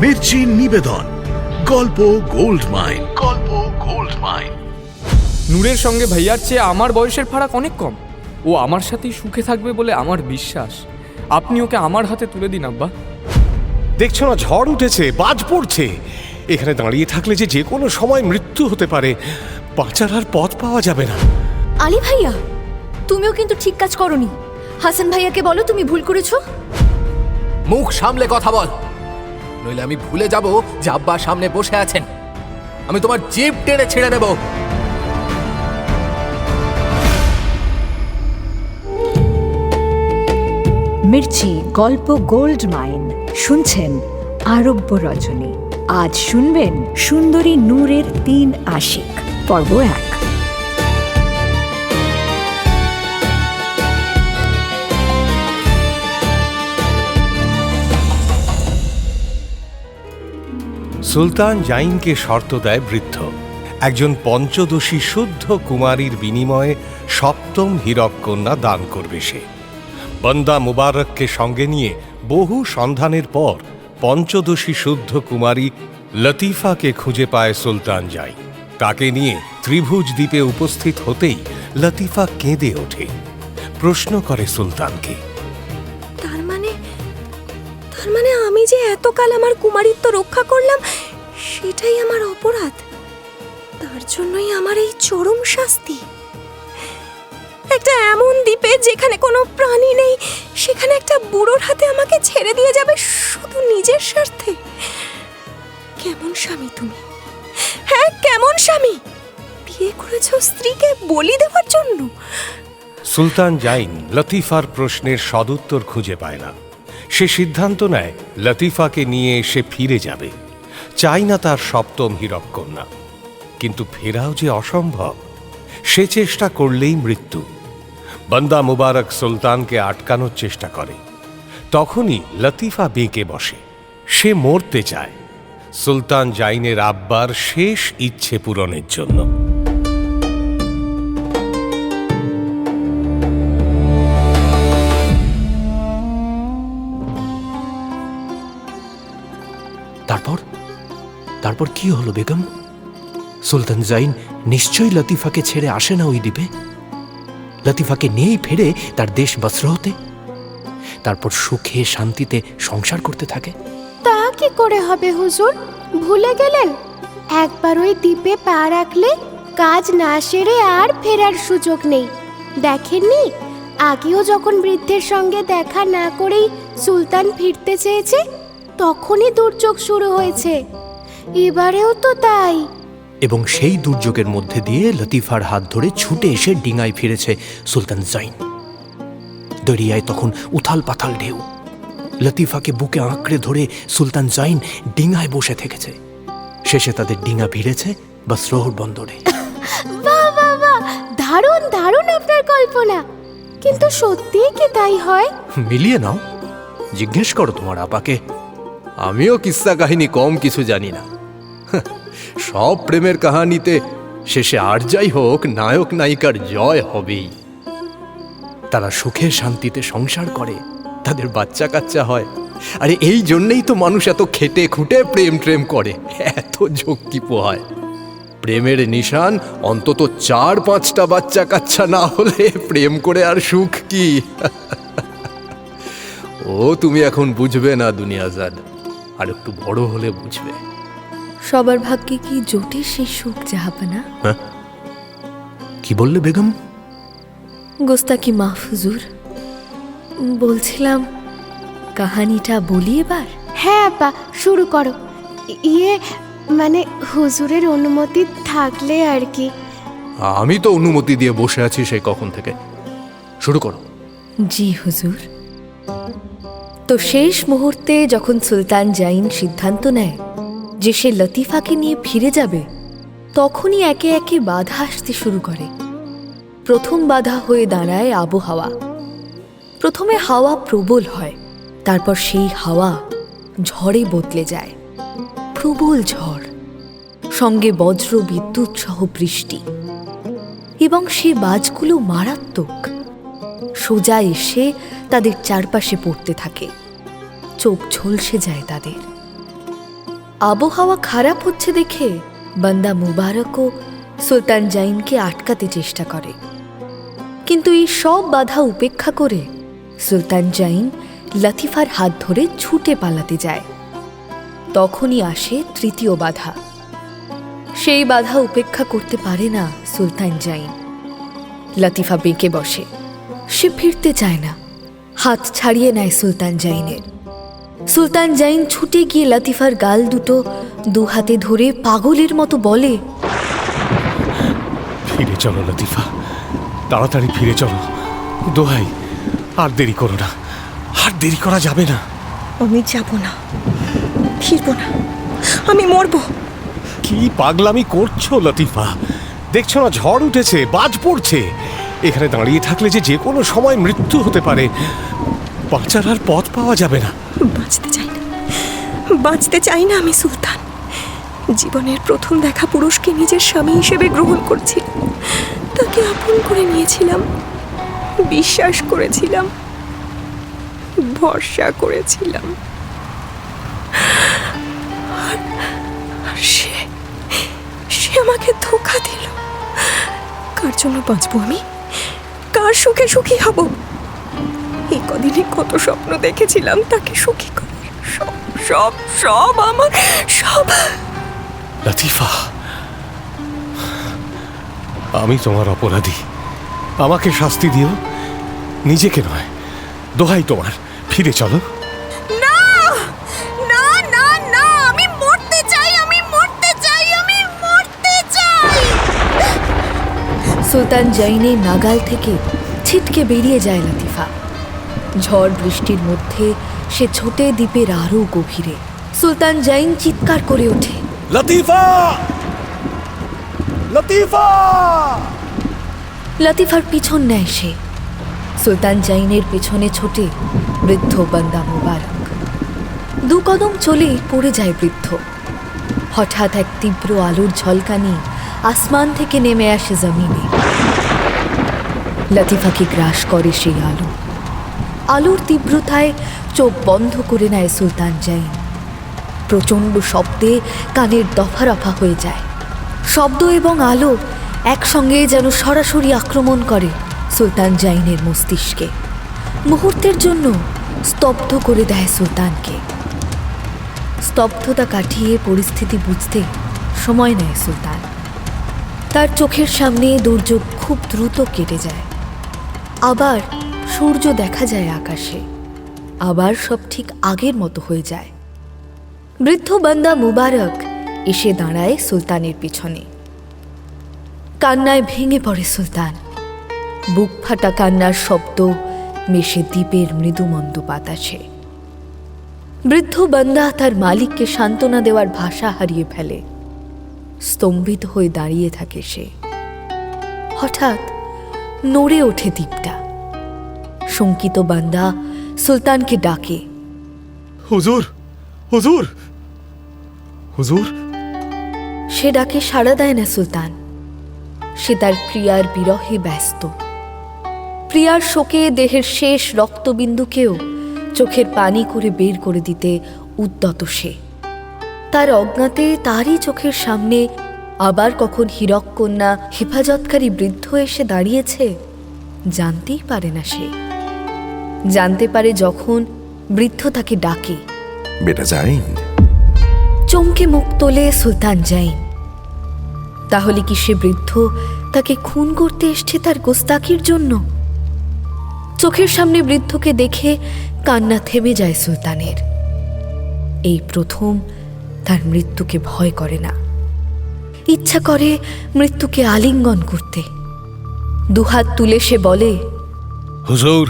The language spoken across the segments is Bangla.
মির্চি নিবেদন গল্প গোল্ড মাইন। গল্প গোল্ড মাইন। নূরের সঙ্গে ভাইয়ার চেয়ে আমার বয়সের ফারাক অনেক কম। ও আমার সাথেই সুখে থাকবে বলে আমার বিশ্বাস। আপনি ওকে আমার হাতে তুলে দিন আব্বা। দেখছো না ঝড় উঠেছে, বাজ পড়ছে। এখানে দাঁড়িয়ে থাকলে যে কোনো সময় মৃত্যু হতে পারে, বাঁচার আর পথ পাওয়া যাবে না। আলী ভাইয়া, তুমিও কিন্তু ঠিক কাজ করনি। হাসান ভাইয়াকে বলো তুমি ভুল করেছো। মুখ সামলে কথা বল, নইলে আমি ভুলে যাব যে আব্বা সামনে বসে আছেন। আমি তোমার জিভ টেনে ছেড়ে দেব। মির্চি গল্প গোল্ড মাইন শুনছেন আরব্য রজনী। আজ শুনবেন সুন্দরী নূরের ৩ আশিক পর্ব ১। সুলতান জাইনকে শর্ত দেয় বৃদ্ধ। একজন পঞ্চদশী শুদ্ধ কুমারীর বিনিময়ে ৭ম হীরক কন্যা দান করবে সে। বন্দা মুবারককে সঙ্গে নিয়ে বহু সন্ধানের পর পঞ্চদশী শুদ্ধ কুমারী লতিফাকে খুঁজে পায় সুলতান জাইন। তাকে নিয়ে ত্রিভুজ দ্বীপে উপস্থিত হতেই লতিফা কেঁদে ওঠে, প্রশ্ন করে সুলতানকে, তার মানে আমি যে এতকাল আমার কুমারিত্ব রক্ষা করলাম, সেটাই আমার অপরাধ? তার জন্যই আমার এই চরম শাস্তি? একটা এমন দ্বীপে যেখানে কোনো প্রাণী নেই, সেখানে একটা বুড়োর হাতে আমাকে ছেড়ে দিয়ে যাবে শুধু নিজের স্বার্থে? কেমন স্বামী তুমি? হ্যাঁ, কেমন স্বামী? বিয়ে করেছো স্ত্রীকে বলি দেওয়ার জন্য? সুলতান জাইন লতিফার প্রশ্নের সদুত্তর খুঁজে পায় না। সে সিদ্ধান্ত নেয় লতিফাকে নিয়ে সে ফিরে যাবে, চাই না তার ৭ম হীরক কন্যা। কিন্তু ফেরাও যে অসম্ভব, সে চেষ্টা করলেই মৃত্যু। বন্দা মুবারক সুলতানকে আটকানোর চেষ্টা করে। তখনই লতিফা বেঁকে বসে, সে মরতে চায় সুলতান জাইনের আব্বার শেষ ইচ্ছে পূরণের জন্য। তারপর কি হলো বেগম? সুলতান জাইন নিশ্চয়ই লতিফাকে ছেড়ে আসে না ওই দ্বীপে। লতিফাকে নিয়েই ফেরে তার দেশ বসরতে, তারপর সুখে শান্তিতে সংসার করতে থাকে। তা কি করে হবে হুজুর? ভুলে গেলেন একবার ওই দ্বীপে পা রাখলে কাজ না সেরে আর ফেরার সুযোগ নেই। দেখেননি আগেও যখন বৃদ্ধের সঙ্গে দেখা না করেই সুলতান ফিরতে চেয়েছে, তখনই দুর্যোগ শুরু হয়েছে। এবারেও তো তাই। এবং সেই দুর্যোগের মধ্যে দিয়ে লতিফার হাত ধরে ছুটে এসে ডিঙায় ফিরেছে সুলতান জাইন। দরিয়ায় তখন উথাল পাথাল ঢেউ। লতিফাকে বুকে আঁকড়ে ধরে সুলতান জাইন ডিঙায় বসে থেকেছে। শেষে তাদের ডিঙা ভিড়েছে বসরহর বন্দরে। বাহ বাহ বাহ, দারুণ দারুণ আপনার কল্পনা। কিন্তু সত্যিই কি তাই হয়? মিলিয়ে নাও, জিজ্ঞেস করো তোমার আপাকে। আমিও কিস্সা কাহিনী কম কিছু জানি না। সব প্রেমের কাহানিতে শেষে আর যাই হোক নায়ক নায়িকার জয় হবেই। তারা সুখে শান্তিতে সংসার করে, তাদের বাচ্চা কাচ্চা হয়। আরে এই জন্যেই তো মানুষ এত খেটে খুঁটে প্রেম করে, এত ঝক্কি পোহায়। প্রেমের নিশান অন্তত ৪-৫টা বাচ্চা কাচ্চা না হলে প্রেম করে আর সুখ কি? ও তুমি এখন বুঝবে না দুনিয়াজাদ, আর একটু বড় হলে বুঝবে। সবার ভাগ্যে কি জোটে সেই সুখ জাহাপানা? কি বললে বেগম? গোস্তাকি মাফ হুজুর, বলছিলাম কাহানিটা বলি এবার। হ্যাঁ আপা, শুরু করো। মানে হুজুরের অনুমতি থাকলে আর কি। আমি তো অনুমতি দিয়ে বসে আছি সেই কখন থেকে। শুরু করো। জি হুজুর। তো শেষ মুহূর্তে যখন সুলতান জাইন সিদ্ধান্ত নেয় যে সে লতিফাকে নিয়ে ফিরে যাবে, তখনই একে একে বাধা আসতে শুরু করে। প্রথম বাধা হয়ে দাঁড়ায় আবহাওয়া। প্রথমে হাওয়া প্রবল হয়, তারপর সেই হাওয়া ঝড়ে বদলে যায়। প্রবল ঝড়, সঙ্গে বজ্র বিদ্যুৎ সহ বৃষ্টি, এবং সে বাজগুলো মারাত্মক। সোজা এসে তাদের চারপাশে পড়তে থাকে। চোখ ঝলসে যায় তাদের। আবহাওয়া খারাপ হচ্ছে দেখে বান্দা মুবারকও সুলতান জাইনকে আটকাতে চেষ্টা করে, কিন্তু এই সব বাধা উপেক্ষা করে সুলতান জাইন লতিফার হাত ধরে ছুটে পালাতে যায়। তখনই আসে তৃতীয় বাধা। সেই বাধা উপেক্ষা করতে পারে না সুলতান জাইন। লতিফা বেঁকে বসে, সে ফিরতে চায় না, হাত ছাড়িয়ে নেয় সুলতান জাইনের। সুলতান জাইন ছুটে গিয়ে লতিফার গাল দুটো দু হাতে ধরে পাগলের মতো বলে, ফিরে চলো লতিফা, তাড়াতাড়ি ফিরে চলো, দোহাই, আর দেরি করো না, আর দেরি করা যাবে না। আমি যাব না, ফিরবো না, আমি মরবো। কি পাগলামি করছো লতিফা? দেখছো না ঝড় উঠেছে, বাজ পড়ছে। এখানে দাঁড়িয়ে থাকলে যে কোনো সময় মৃত্যু হতে পারে, বাঁচার আর পথ পাওয়া যাবে না। বাঁচতে চাই না, বাঁচতে চাই না আমি সুলতান। জীবনের প্রথম দেখা পুরুষকে নিজের স্বামী হিসেবে গ্রহণ করছিলাম, তাকে আপন করে নিয়েছিলাম, বিশ্বাস করেছিলাম, ভরসা করেছিলাম। আর সে আমাকে ধোঁকা দিল। কার জন্য বাঁচবো আমি? কার সুখে সুখী হব? এই কদিনে কত স্বপ্ন দেখেছিলাম তাকে সুখী করার, সব সব সব আমার সব। লতিফা, আমি তোমার অপরাধী, আমাকে শাস্তি দিও, নিজেকে নয়। দোহাই তোমার, ফিরে চলো। না না না না, আমি মরতে চাই, আমি মরতে চাই, আমি মরতে চাই। সুলতান জাইনের নাগাল থেকে ছিটকে বেরিয়ে যায় লতিফা। ঝড় বৃষ্টির মধ্যে সে ছোটে দ্বীপের আরো গভীরে। সুলতান জাইন চিৎকার করে ওঠে, লতিফা, লতিফা! লতিফার পিছন নেয় সে। সুলতান জাইনের পিছনে ছোটে বৃদ্ধ বান্দা মুবারক। দু কদম চলে পড়ে যায় বৃদ্ধ। হঠাৎ এক তীব্র আলোর ঝলকানি আসমান থেকে নেমে আসে জমিনে। লতিফাকে গ্রাস করে সেই আলো। আলোর তীব্রতায় চোখ বন্ধ করে নেয় সুলতান জাইন। প্রচণ্ড শব্দে কানের দফা রফা হয়ে যায়। শব্দ এবং আলো একসঙ্গে যেন সরাসরি আক্রমণ করে সুলতান জাইনের মস্তিষ্কে। মুহূর্তের জন্য স্তব্ধ করে দেয় সুলতানকে। স্তব্ধতা কাটিয়ে পরিস্থিতি বুঝতে সময় নেয় সুলতান। তার চোখের সামনে দুর্যোগ খুব দ্রুত কেটে যায়। আবার সূর্য দেখা যায় আকাশে। আবার সব ঠিক আগের মতো হয়ে যায়। বৃদ্ধ বান্দা মুবারক এসে দাঁড়ায় সুলতানের পিছনে। কান্নায় ভেঙে পড়ে সুলতান। বুক ফাটা কান্নার শব্দ মেশে দ্বীপের মৃদুমন্দ বাতাসে। বৃদ্ধ বান্দা তার মালিককে সান্ত্বনা দেওয়ার ভাষা হারিয়ে ফেলে। স্তম্ভিত হয়ে দাঁড়িয়ে থাকে সে। হঠাৎ নড়ে ওঠে দ্বীপটা। শঙ্কিত বান্দা সুলতানকে ডাকে, হুজুর, হুজুর, হুজুর! সে ডাকে সাড়া দেয় না সুলতান। সে তার প্রিয়ার বিরহে ব্যস্ত। প্রিয়ার শোকে দেহের শেষ রক্তবিন্দুকেও চোখের পানি করে বের করে দিতে উদ্যত সে। তার অজ্ঞাতে তারই চোখের সামনে আবার কখন হীরককন্যা হেফাজতকারী বৃদ্ধ এসে দাঁড়িয়েছে জানতেই পারে না সে। জানতে পারে যখন বৃদ্ধ তাকে ডাকে, বেটা জাইন। চমকে মুখ তোলে সুলতান জাইন। তাহলে কি সে বৃদ্ধ তাকে খুন করতে এসছে তার গোস্তাকির জন্য? চোখের সামনে বৃদ্ধকে দেখে কান্না থেমে যায় সুলতানের। এই প্রথম তার মৃত্যুকে ভয় করে না। ইচ্ছা করে মৃত্যুকে আলিঙ্গন করতে। দুহাত তুলে সে বলে, হুজুর,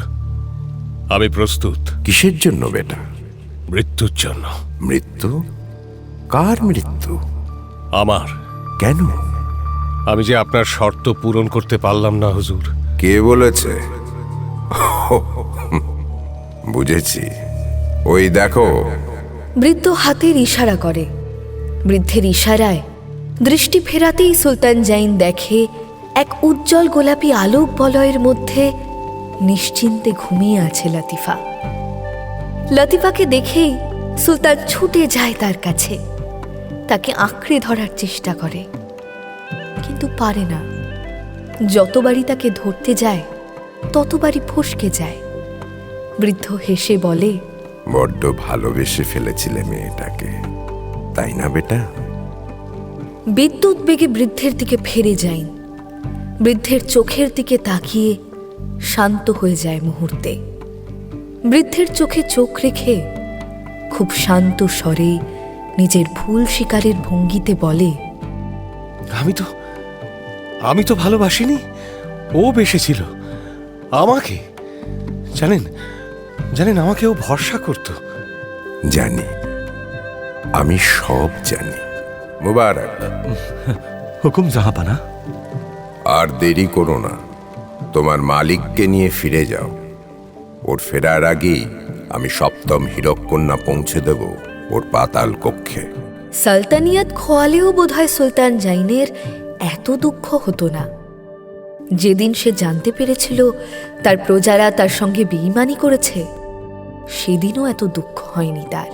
আমি প্রস্তুত। কিসের জন্য বেটা? মৃত্যুর জন্য। মৃত্যু? কার মৃত্যু? আমার। কেন? আমি যে আপনার শর্ত পূরণ করতে পারলাম না হুজুর। কে বলেছে? বুঝেছি, ওই দেখো। বৃদ্ধ হাতের ইশারা করে। বৃদ্ধের ইশারায় দৃষ্টি ফেরাতেই সুলতান জাইন দেখে এক উজ্জ্বল গোলাপি আলোক বলয়ের মধ্যে নিশ্চিন্তে ঘুমিয়ে আছে লতিফা। লতিফাকে দেখেই সুলতান ছুটে যায় তার কাছে। তাকে আঁকড়ে ধরার চেষ্টা করে, কিন্তু পারে না। যতবারই তাকে ধরতে যায় ততবারই ফসকে যায়। বৃদ্ধ হেসে বলে, বড্ড ভালোবেসে ফেলেছিলে মেয়েটাকে, তাই না বেটা? বিদ্যুৎ বেগে বৃদ্ধের দিকে ফিরে যাইন। বৃদ্ধের চোখের দিকে তাকিয়ে শান্ত হয়ে যায় মুহূর্তে। বৃদ্ধের চোখে চোখ রেখে খুব শান্ত স্বরে নিজের ভুল স্বীকারের ভঙ্গিতে বলে, আমি তো ভালোবাসিনি, ও বেসেছিল আমাকে। জানেন আমাকে ও ভরসা করত। জানি, আমি সব জানি। মুবারক। হুকুম জাহাপানা। আর দেরি করো না, তোমার মালিককে নিয়ে ফিরে যাও। ওর ফেরার আগেই আমি সপ্তম হীরককন্যা পৌঁছে দেব ওর পাতাল কক্ষে। সালতানিয়াত খোয়ালেও বোধহয় সুলতান জাইনের এত দুঃখ হতো না। যেদিন সে জানতে পেরেছিল তার প্রজারা তার সঙ্গে বেঈমানি করেছে, সেদিনও এত দুঃখ হয়নি তার।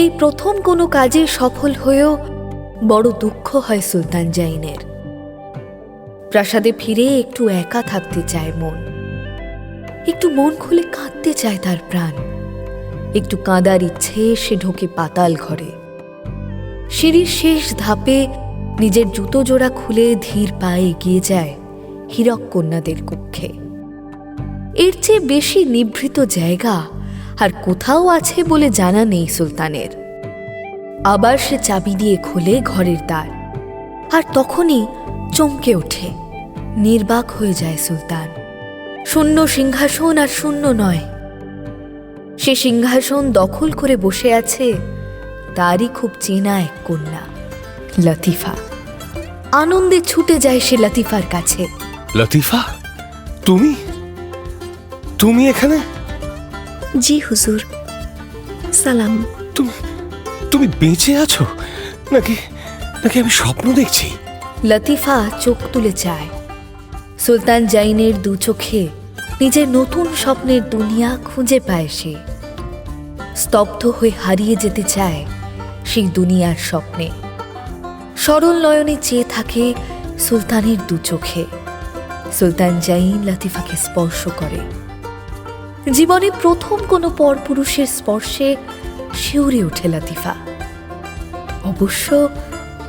এই প্রথম কোনো কাজে সফল হয়েও বড় দুঃখ হয় সুলতান জাইনের। প্রাসাদে ফিরে একটু একা থাকতে চায় মন, একটু মন খুলে কাঁদতে চায় তার প্রাণ। একটু কাঁদার ইচ্ছে সে ঢোকে পাতাল ঘরে। সিঁড়ির শেষ ধাপে নিজের জুতো জোড়া খুলে ধীর পায়ে এগিয়ে যায় হীরককন্যাদের কক্ষে। এর চেয়ে বেশি নিভৃত জায়গা আর কোথাও আছে বলে জানা নেই সুলতানের। আবার সে চাবি দিয়ে খোলে ঘরের দ্বার, আর তখনই চমকে ওঠে। নির্বাক হয়ে যায় সুলতান। শূন্য সিংহাসন আর শূন্য নয়, সে সিংহাসন দখল করে বসে আছে তারই খুব চেনা এক কন্যা, লতিফা। আনন্দে ছুটে যায় সে লতিফার কাছে। লতিফা, তুমি এখানে? জি হুজুর, সালাম। তুমি বেঁচে আছো নাকি আমি স্বপ্ন দেখছি? লতিফা চোখ তুলে চায়। সুলতান জাইনের দু চোখে নিজের নতুন স্বপ্নের দুনিয়া খুঁজে পায় সে। স্তব্ধ হয়ে হারিয়ে যেতে চায় সেই দুনিয়ার স্বপ্নে। সরল নয়নে চেয়ে থাকে সুলতানের দু চোখে। সুলতান জাইন লতিফাকে স্পর্শ করে। জীবনে প্রথম কোনো পরপুরুষের স্পর্শে শিউরে ওঠে লতিফা। অবশ্য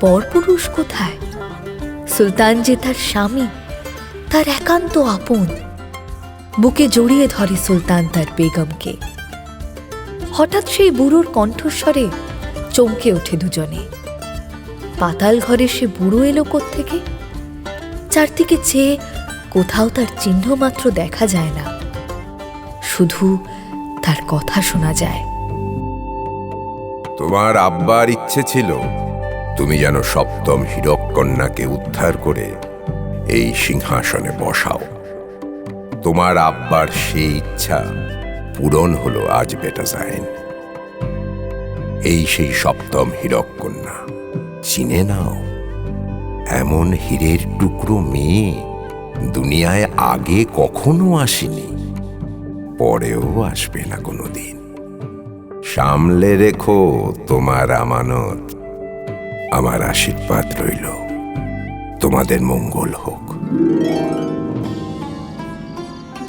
পরপুরুষ কোথায়? সুলতান যে তার স্বামী, তার একান্ত আপন। বুকে জড়িয়ে ধরে সুলতান তার বেগমকে। হঠাৎ সেই বুড়োর কণ্ঠস্বরে চমকে ওঠে দুজনে। পাতাল ঘরে সে বুড়ো এলো কোত্থেকে? চারদিকে চেয়ে কোথাও তার চিহ্ন মাত্র দেখা যায় না, শুধু তার কথা শোনা যায়। তোমার আব্বার ইচ্ছে ছিল তুমি যেন সপ্তম হীরককন্যাকে উদ্ধার করে এই সিংহাসনে বসাও। তোমার আব্বার সেই ইচ্ছা পূরণ হলো আজ বেটা জাইন। এই সেই সপ্তম হীরককন্যা, চিনে নাও। এমন হীরের টুকরো মেয়ে দুনিয়ায় আগে কখনো আসেনি, পরেও আসবে না কোনোদিন। সামলে রেখো তোমার আমানত। আমার আশীর্বাদ রইল, তোমাদের মঙ্গল হোক।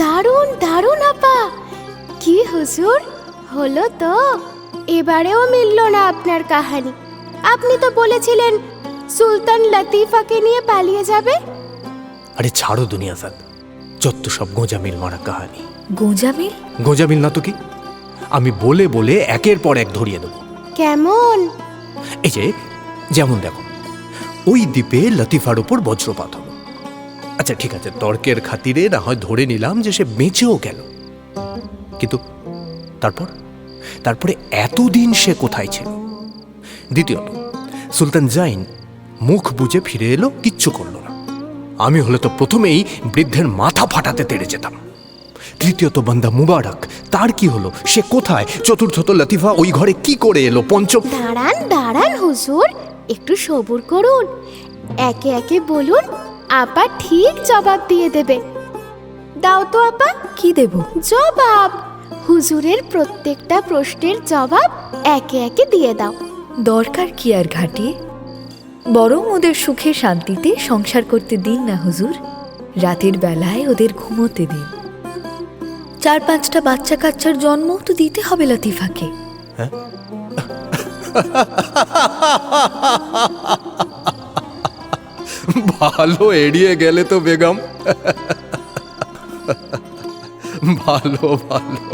দারুণ দারুণ আপা! কি হুজুর, হলো তো? এবারেও মিলল না আপনার কাহানি। আপনি তো বলেছিলেন সুলতান লতিফাকে নিয়ে পালিয়ে যাবে। আরে ছাড়ো দুনিয়াজাত, যত সব গোঁজামিল মারা কাহানি। গোঁজামিল? গোঁজামিল না তো কি? আমি বলে বলে একের পর এক ধরিয়ে দেবো। কেমন? এই যে যেমন দেখো, ওই দ্বীপে লতিফার উপর বজ্রপাত হলো। আচ্ছা ঠিক আছে, তর্কের খাতিরে না হয় ধরে নিলাম যে সে বেঁচেও গেল, কিন্তু তারপরে এতদিন সে কোথায় ছিল? দ্বিতীয়ত, সুলতান জাইন মুখ বুজে ফিরে এলো, কিচ্ছু করলো না। আমি হলে তো প্রথমেই বৃদ্ধের মাথা ফাটাতে তেড়ে যেতাম। তৃতীয়ত, বান্দা মুবারক, তার কি হলো? সে কোথায়? চতুর্থত, লতিফা ওই ঘরে কি করে এলো? পঞ্চম, দাঁড়ান দাঁড়ান হুজুর, একটু সবুর করুন। একে একে বলুন, আপা ঠিক জবাব দিয়ে দেবে। দাও তো আপা। কি দেব? জবাব। হুজুরের প্রত্যেকটা প্রশ্নের জবাব একে একে দিয়ে দাও। দরকার কি আর ঘাটিয়ে? বরং ওদের সুখে শান্তিতে সংসার করতে দিন না হুজুর। রাতের বেলায় ওদের ঘুমোতে দিন। 4-5টা বাচ্চা কাচ্চার জন্মও তো দিতে হবে লতিফাকে। ভালো এড়িয়ে গেলে তো বেগম। ভালো ভালো,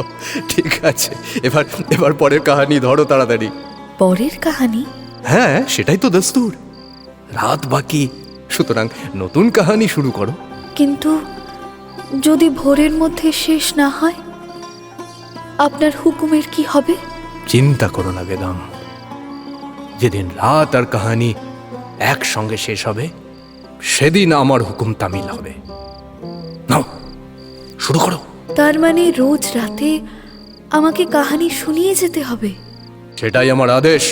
ঠিক আছে। এবার এবার পরের কাহিনী ধরো তাড়াতাড়ি। পরের কাহিনী? হ্যাঁ, সেটাই তো দস্তুর। রাত বাকি, সুতরাং নতুন কাহিনী শুরু করো। কিন্তু যদি ভোরের মধ্যে শেষ না হয়, আপনার হুকুমের কি হবে? চিন্তা করো না বেগম, যেদিন রাত আর কাহিনী একসঙ্গে শেষ হবে সেদিন আমার হুকুম তামিল হবে। নাও, শুরু করো। তার মানে রোজ রাতে আমাকে কাহিনী শুনিয়ে যেতে হবে? সেটাই আমার আদেশ।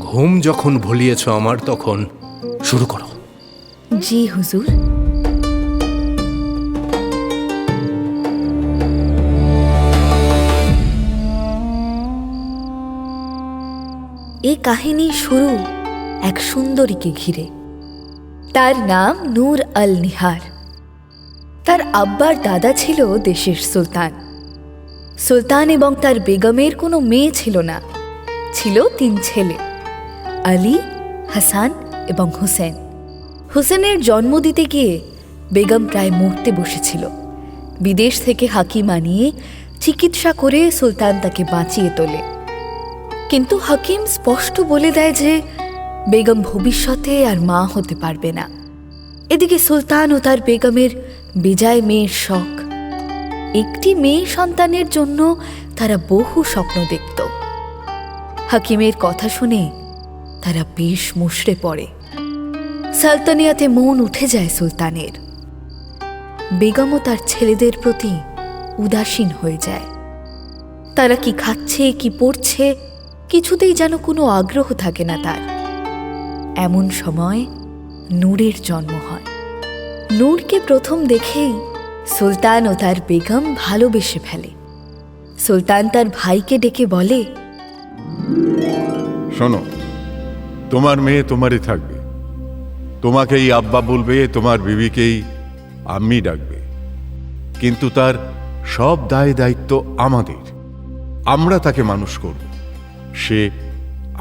ঘুম যখন ভুলিয়েছ আমার, তখন শুরু করো। জি হুজুর। এই কাহিনী শুরু এক সুন্দরীকে ঘিরে। তার নাম নূর আল নিহার। তার আব্বার দাদা ছিল দেশের সুলতান। সুলতান এবং তার বেগমের কোনো মেয়ে ছিল না, ছিল 3 ছেলে, আলী, হাসান এবং হুসেন। হুসেনের জন্ম দিতে গিয়ে বেগম প্রায় মরতে বসেছিল। বিদেশ থেকে হাকিম আনিয়ে চিকিৎসা করে সুলতান তাকে বাঁচিয়ে তোলে। কিন্তু হাকিম স্পষ্ট বলে দেয় যে বেগম ভবিষ্যতে আর মা হতে পারবে না। এদিকে সুলতান ও তার বেগমের বেজায় মেয়ের শখ। একটি মেয়ে সন্তানের জন্য তারা বহু স্বপ্ন দেখত। হাকিমের কথা শুনে তারা বেশ মুষড়ে পড়ে। সালতানিয়াতে মন উঠে যায় সুলতানের। বেগমও তার ছেলেদের প্রতি উদাসীন হয়ে যায়। তারা কি খাচ্ছে, কি পড়ছে, কিছুতেই যেন কোনো আগ্রহ থাকে না তার। এমন সময় নূরের জন্ম হয়। নূরকে প্রথম দেখেই সুলতান ও তার বেগম ভালোবেসে ফেলে। সুলতান তার ভাইকে ডেকে বলে, শোনো, তোমার মেয়ে তোমারই থাকবে। তোমাকেই আব্বা বলবে, তোমার বিবিকেই আম্মি ডাকবে। কিন্তু তার সব দায় দায়িত্ব আমাদের। আমরা তাকে মানুষ করব, সে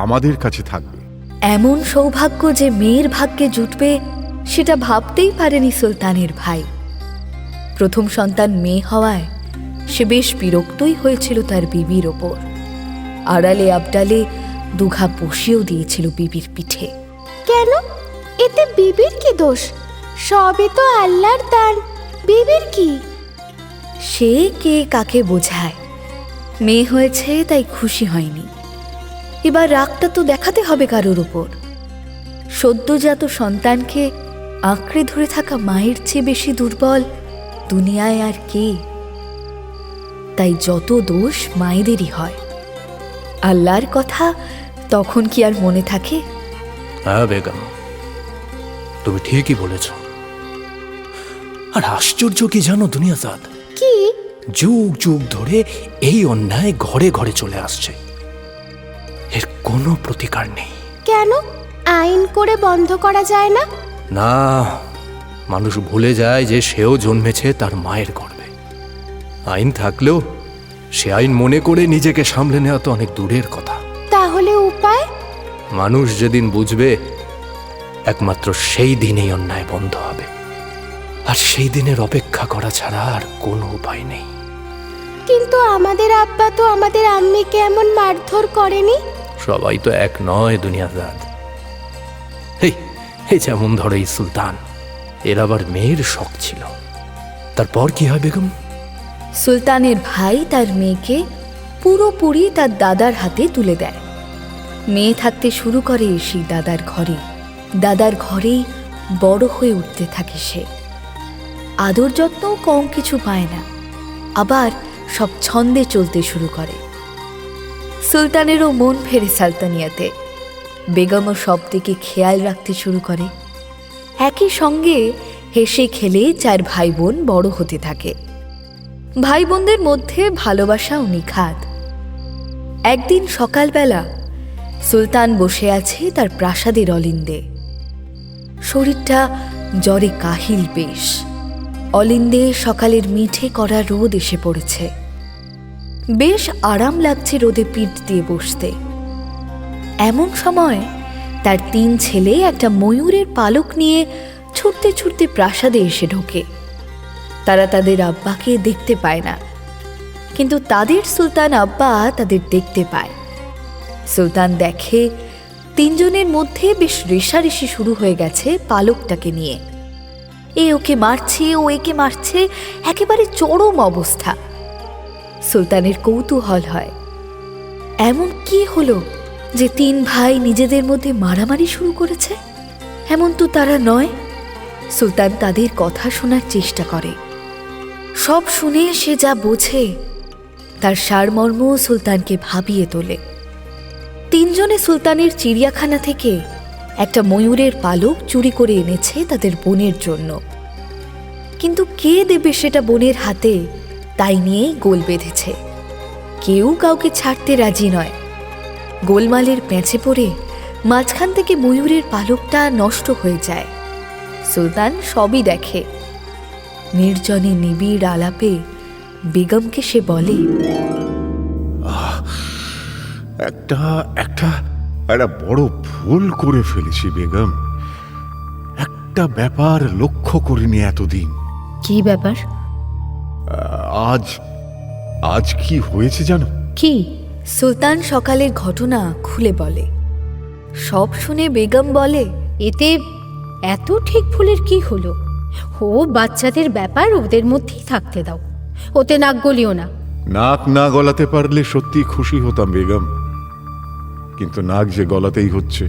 আমাদের কাছে থাকবে। এমন সৌভাগ্য যে মেয়ের ভাগ্যে জুটবে সেটা ভাবতেই পারেনি সুলতানের ভাই। প্রথম সন্তান মেয়ে হওয়ায় সে বেশ বিরক্তই হয়েছিল তার বিবির ওপর। আড়ালে আবডালে দুঘা বসিয়েও দিয়েছিল বিবির পিঠে। কেন? এতে বিবির কি দোষ? সবই তো আল্লাহর দান, বিবির কি? সে কে কাকে বোঝায়। মেয়ে হয়েছে তাই খুশি হয়নি, এবার রাগটা তো দেখাতে হবে কারোর উপর। সদ্যজাত সন্তানকে আঁকড়ে ধরে থাকা মায়ের চেয়ে বেশি দুর্বল দুনিয়ায় আর কে? তাই যত দোষ মায়েদেরই হয়। আল্লাহর কথা তখন কি আর মনে থাকে? হ্যাঁ বেগম, তুমি ঠিকই বলেছ। আর আশ্চর্য কি জানো দুনিয়াজাত, কি? যুগ যুগ ধরে এই অন্যায় ঘরে ঘরে চলে আসছে, এর কোনো প্রতিকার নেই। কেন? আইন করে বন্ধ করা যায় না? না, মানুষ ভুলে যায় যে সেও জন্মেছে তার মায়ের গর্ভে। আইন থাকলেও সে আইন মনে করে নিজেকে সামলে নেওয়া তো অনেক দূরের কথা। তাহলে উপায়? মানুষ যেদিন বুঝবে, একমাত্র সেই দিনেই অন্যায় বন্ধ হবে। আর সেই দিনের অপেক্ষা করা ছাড়া আর কোনো উপায় নেই। কিন্তু আমাদের আব্বা তো আমাদের আম্মিকে এমন মারধর করেনি। সবাই তো এক নয় দুনিয়াদার। এই যেমন ধরো এই সুলতান, এর আবার মেয়ের শখ ছিল। তারপর কি হয় বেগম? সুলতানের ভাই তার মেয়েকে পুরোপুরি তার দাদার হাতে তুলে দেয়। মেয়ে থাকতে শুরু করে সেই দাদার ঘরে। দাদার ঘরেই বড় হয়ে উঠতে থাকে সে। আদর যত্নও কম কিছু পায় না, আবার সব ছন্দে চলতে শুরু করে। সুলতানেরও মন ফেরে সালতানিয়াতে। বেগমও সব দিকে খেয়াল রাখতে শুরু করে। একই সঙ্গে হেসে খেলে 4 ভাই বোন বড় হতে থাকে। ভাই বোনদের মধ্যে ভালোবাসা ও নিখাদ। একদিন সকালবেলা সুলতান বসে আছে তার প্রাসাদের অলিন্দে। শরীরটা জ্বরে কাহিল বেশ। অলিন্দে সকালের মিঠে করা রোদ এসে পড়েছে। বেশ আরাম লাগছে রোদে পিঠ দিয়ে বসতে। এমন সময় তার 3 ছেলে একটা ময়ূরের পালক নিয়ে ছুটতে ছুটতে প্রাসাদে এসে ঢোকে। তারা তাদের আব্বাকে দেখতে পায় না, কিন্তু তাদের সুলতান আব্বা তাদের দেখতে পায়। সুলতান দেখে 3 জনের মধ্যে বেশ রেষারেষি শুরু হয়ে গেছে পালকটাকে নিয়ে। এ ওকে মারছে, ও একে মারছে, একেবারে চরম অবস্থা। সুলতানের কৌতূহল হয়, এমন কি হলো যে 3 ভাই নিজেদের মধ্যে মারামারি শুরু করেছে? এমন তো তারা নয়। সুলতান তাদের কথা শোনার চেষ্টা করে। সব শুনে সে যা বোঝে তার সারমর্ম সুলতানকে ভাবিয়ে তোলে। 3 জনে সুলতানের চিড়িয়াখানা থেকে একটা ময়ূরের পালক চুরি করে এনেছে তাদের বোনের জন্য। কিন্তু কে দেবে সেটা বোনের হাতে, তাই নিয়েই গোল বেঁধেছে। কেউ কাউকে ছাড়তে রাজি নয়। গোলমালের প্যাঁচে পড়ে মাঝখান থেকে ময়ূরের পালকটা নষ্ট হয়ে যায়। সুলতান সবই দেখে। নির্জনে নিবিড় আলাপে বেগমকে সে বলে, একটা একটা একটা বড় ভুল করে ফেলেছি বেগম। একটা ব্যাপার লক্ষ্য করিনি এতদিন। কি ব্যাপার? আজ আজ কি হয়েছে জানো? কি? সুলতান সকালের ঘটনা খুলে বলে। সব শুনে বেগম বলে, এতে এত ঠিক ভুলের কি হলো? ও বাচ্চাদের ব্যাপার, ওদের মধ্যেই থাকতে দাও, ওতে নাক গলিও না। নাক না গলাতে পারলে সত্যি খুশি হতাম বেগম, কিন্তু নাক যে গলাতেই হচ্ছে।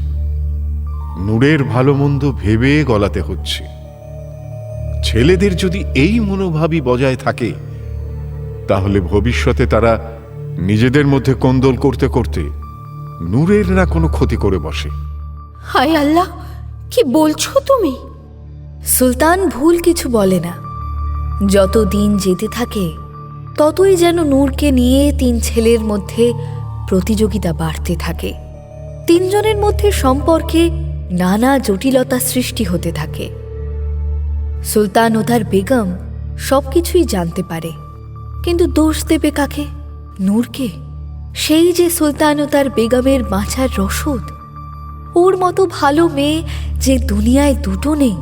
নূরের ভালো মন্দ ভেবে গলাতে হচ্ছে। ছেলেদের যদি এই মনোভাবই বজায় থাকে, তাহলে ভবিষ্যতে তারা নিজেদের মধ্যে কোন্দল করতে করতে নূরের না কোনো ক্ষতি করে বসে। হায় আল্লাহ, কি বলছো তুমি? সুলতান ভুল কিছু বলে না। যত দিন যেতে থাকে ততই যেন নূরকে নিয়ে 3 ছেলের মধ্যে প্রতিযোগিতা বাড়তে থাকে। 3 জনের মধ্যে সম্পর্কে নানা জটিলতা সৃষ্টি হতে থাকে। সুলতান ও তার বেগম সবকিছুই জানতে পারে, কিন্তু দোষ দেবে কাকে? নূরকে। সেই যে সুলতান ও তার বেগমের বাঁচার রসদ। ওর মতো ভালো মেয়ে যে দুনিয়ায় দুটো নেই।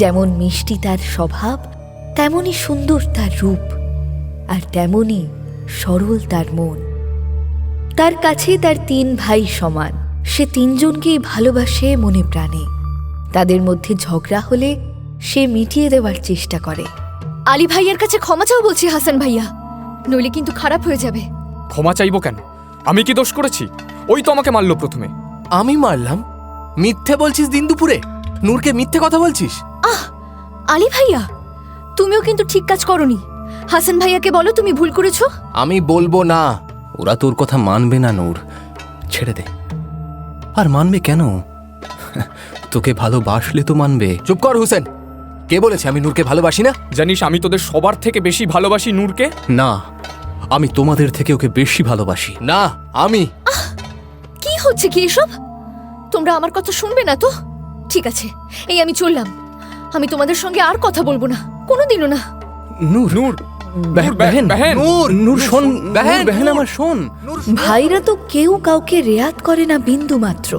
যেমন মিষ্টি তার স্বভাব, তেমনি সুন্দর তার রূপ, আর তেমনি সরল তার মন। তার কাছে তার 3 ভাই সমান। সে 3 জনকেই ভালোবাসে মনে প্রাণে। তাদের মধ্যে ঝগড়া হলে সে মিটিয়ে দেওয়ার চেষ্টা করে। আলী ভাইয়ার কাছে ক্ষমা চাও বলছি হাসান ভাইয়া, নইলে কিন্তু খারাপ হয়ে যাবে। ক্ষমা চাইবো কেন? আমি কি দোষ করেছি? ওই তো আমাকে মারলো প্রথমে। আমি মারলাম? মিথ্যে বলছিস দিন দুপুরে? নূরকে মিথ্যে কথা বলছিস? আলী ভাইয়া, তুমিও কিন্তু ঠিক কাজ করনি। হাসান ভাইয়াকে বলো তুমি ভুল করেছো। আমি বলবো না। ওরা তোর কথা মানবে না নূর, ছেড়ে দে। আর মানবে কেন? তোকে ভালোবাসলে তো মানবে। চুপ কর হুসেন। কে বলেছে আমি নূরকে ভালোবাসি না? জানিস আমি তোদের সবার থেকে বেশি ভালোবাসি নূরকে। না, আমি তোমাদের থেকে ওকে বেশি ভালোবাসি। না, আমি। কি হচ্ছে কি এসব? তোমরা আমার কথা শুনবে না তো? ঠিক আছে, এই আমি চললাম। আমি তোমাদের সঙ্গে আর কথা বলবো না, কোনোদিনও না। নূর, নূর, বেহেন, নূর, নূর শোন, বেহেন আমার শোন। ভাইরা তো কেউ কাউকে রেয়াত করে না বিন্দু মাত্র।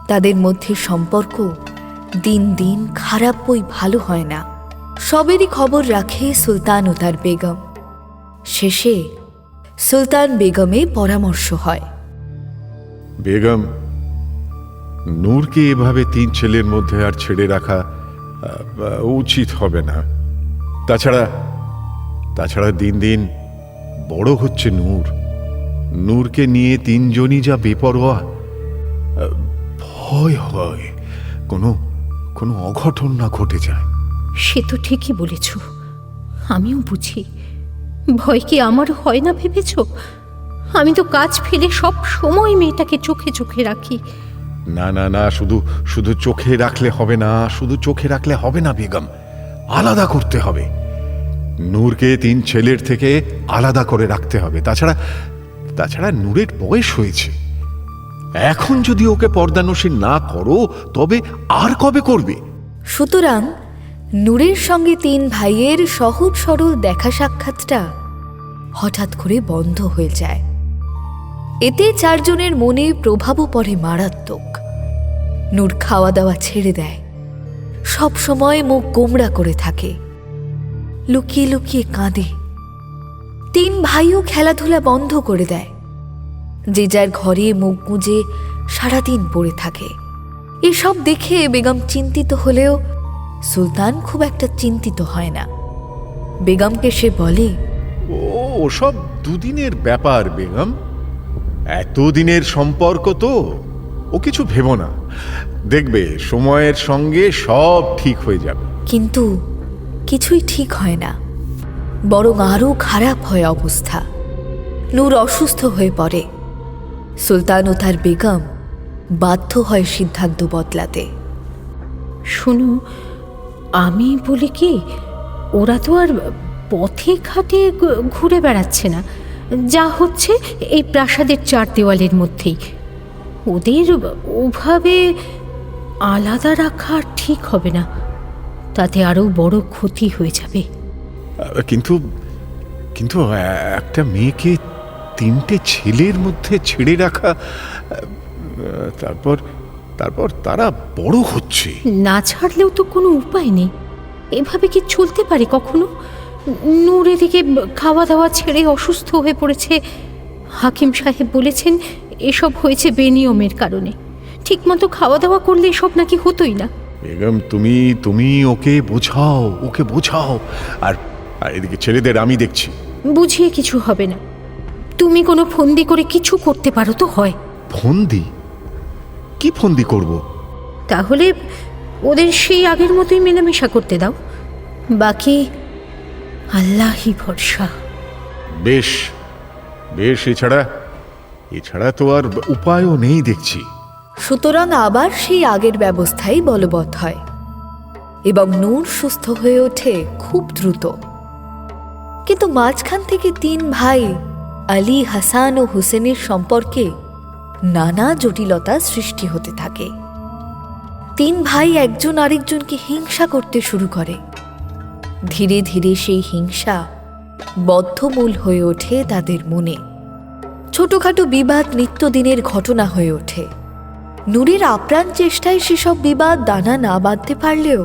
তাদের মধ্যে সম্পর্ক দিন দিন খারাপ বই ভালো হয় না। সবেরই খবর রাখে সুলতান ও তার বেগম। শেষে সুলতান বেগমে পরামর্শ হয়। বেগম, নূরকে এভাবে 3 ছেলের মধ্যে আর ছেড়ে রাখা উচিত হবে না। তাছাড়া দিন দিন বড় হচ্ছে নূর। নূরকে নিয়ে 3 জনই যা বেপরোয়া। ভয় হয় কোনো অঘটন না ঘটে যায়। সে তো ঠিকই বলেছ, আমিও বুঝি। ভয় কি আমার হয় না ভেবেছ? আমি তো কাজ ফেলে সব সময় মেয়েটাকে চোখে চোখে রাখি। না না না, শুধু চোখে রাখলে হবে না। শুধু চোখে রাখলে হবে না বেগম, আলাদা করতে হবে। নূরকে 3 ছেলের থেকে আলাদা করে রাখতে হবে। তাছাড়া নূরের বয়স হয়েছে। এখন যদি ওকে পর্দানসীন না করো তবে আর কবে করবে? সুতরাং নূরের সঙ্গে তিন ভাইয়ের সহজ সরল দেখা সাক্ষাৎটা হঠাৎ করে বন্ধ হয়ে যায়। এতে চারজনের মনে প্রভাবও পড়ে মারাত্মক। নূর খাওয়া দাওয়া ছেড়ে দেয়, সব সময় মুখ গোমড়া করে থাকে, লুকিয়ে লুকিয়ে কাঁদে। তিন ভাইও খেলাধুলা বন্ধ করে দেয়, যে যার ঘরে মুখ গুঁজে সারাদিন পড়ে থাকে। এসব দেখে বেগম চিন্তিত হলেও সুলতান খুব একটা চিন্তিত হয় না। বেগমকে সে বলে, ওসব দুদিনের ব্যাপার বেগম, এতদিনের সম্পর্ক তো, ও কিছু ভেবো না, দেখবে সময়ের সঙ্গে সব ঠিক হয়ে যাবে। কিন্তু কিছুই ঠিক হয় না, বরং আরও খারাপ হয় অবস্থা। নূর অসুস্থ হয়ে পড়ে। সুলতান ও তার বেগম বাধ্য হয় সিদ্ধান্ত বদলাতে। শোনো, আমি বলি কি, ওরা তো আর পথে ঘাটে ঘুরে বেড়াচ্ছে না, যা হচ্ছে এই প্রাসাদের চার দেওয়ালের মধ্যেই। ওদের ওভাবে আলাদা রাখা ঠিক হবে না, তাতে আরও বড় ক্ষতি হয়ে যাবে। কিন্তু কিন্তু একটা মেয়েকে তিনটে ছেলের মধ্যে ছেড়ে রাখা, তারপর তারপর তারা বড় হচ্ছে। না ছাড়লেও তো কোনো উপায় নেই। এভাবে কি চলতে পারে কখনো? নূর এদিকে খাওয়া দাওয়া ছেড়ে অসুস্থ হয়ে পড়েছে। হাকিম সাহেব বলেছেন এসব হয়েছে বেনিয়মের কারণে। ঠিকমতো খাওয়া দাওয়া করলে এসব নাকি হতোই না। বেগম, তুমি ওকে বোঝাও। আর এদিকে ছেলেদের আমি দেখছি। বুঝিয়ে কিছু হবে না। তুমি কোনো ফন্দি করে কিছু করতে পারো তো হয়। ফন্দি? কি ফন্দি করব? তাহলে ওদের সেই আগের মতোই মেলামেশা করতে দাও, বাকি আল্লাহই ভরসা। বেশ, এছাড়া তো আর উপায়ও নেই দেখছি। সুতরাং আবার সেই আগের ব্যবস্থাই বলবৎ হয় এবং নূর সুস্থ হয়ে ওঠে খুব দ্রুত। কিন্তু মাঝখান থেকে তিন ভাই আলী, হাসান ও হুসেনের সম্পর্কে নানা জটিলতা সৃষ্টি হতে থাকে। তিন ভাই একজন আরেকজনকে হিংসা করতে শুরু করে। ধীরে ধীরে সেই হিংসা বদ্ধমূল হয়ে ওঠে তাদের মনে। ছোটখাটো বিবাদ নিত্যদিনের ঘটনা হয়ে ওঠে। নূরের আপ্রাণ চেষ্টায় সেসব বিবাদ দানা না বাঁধতে পারলেও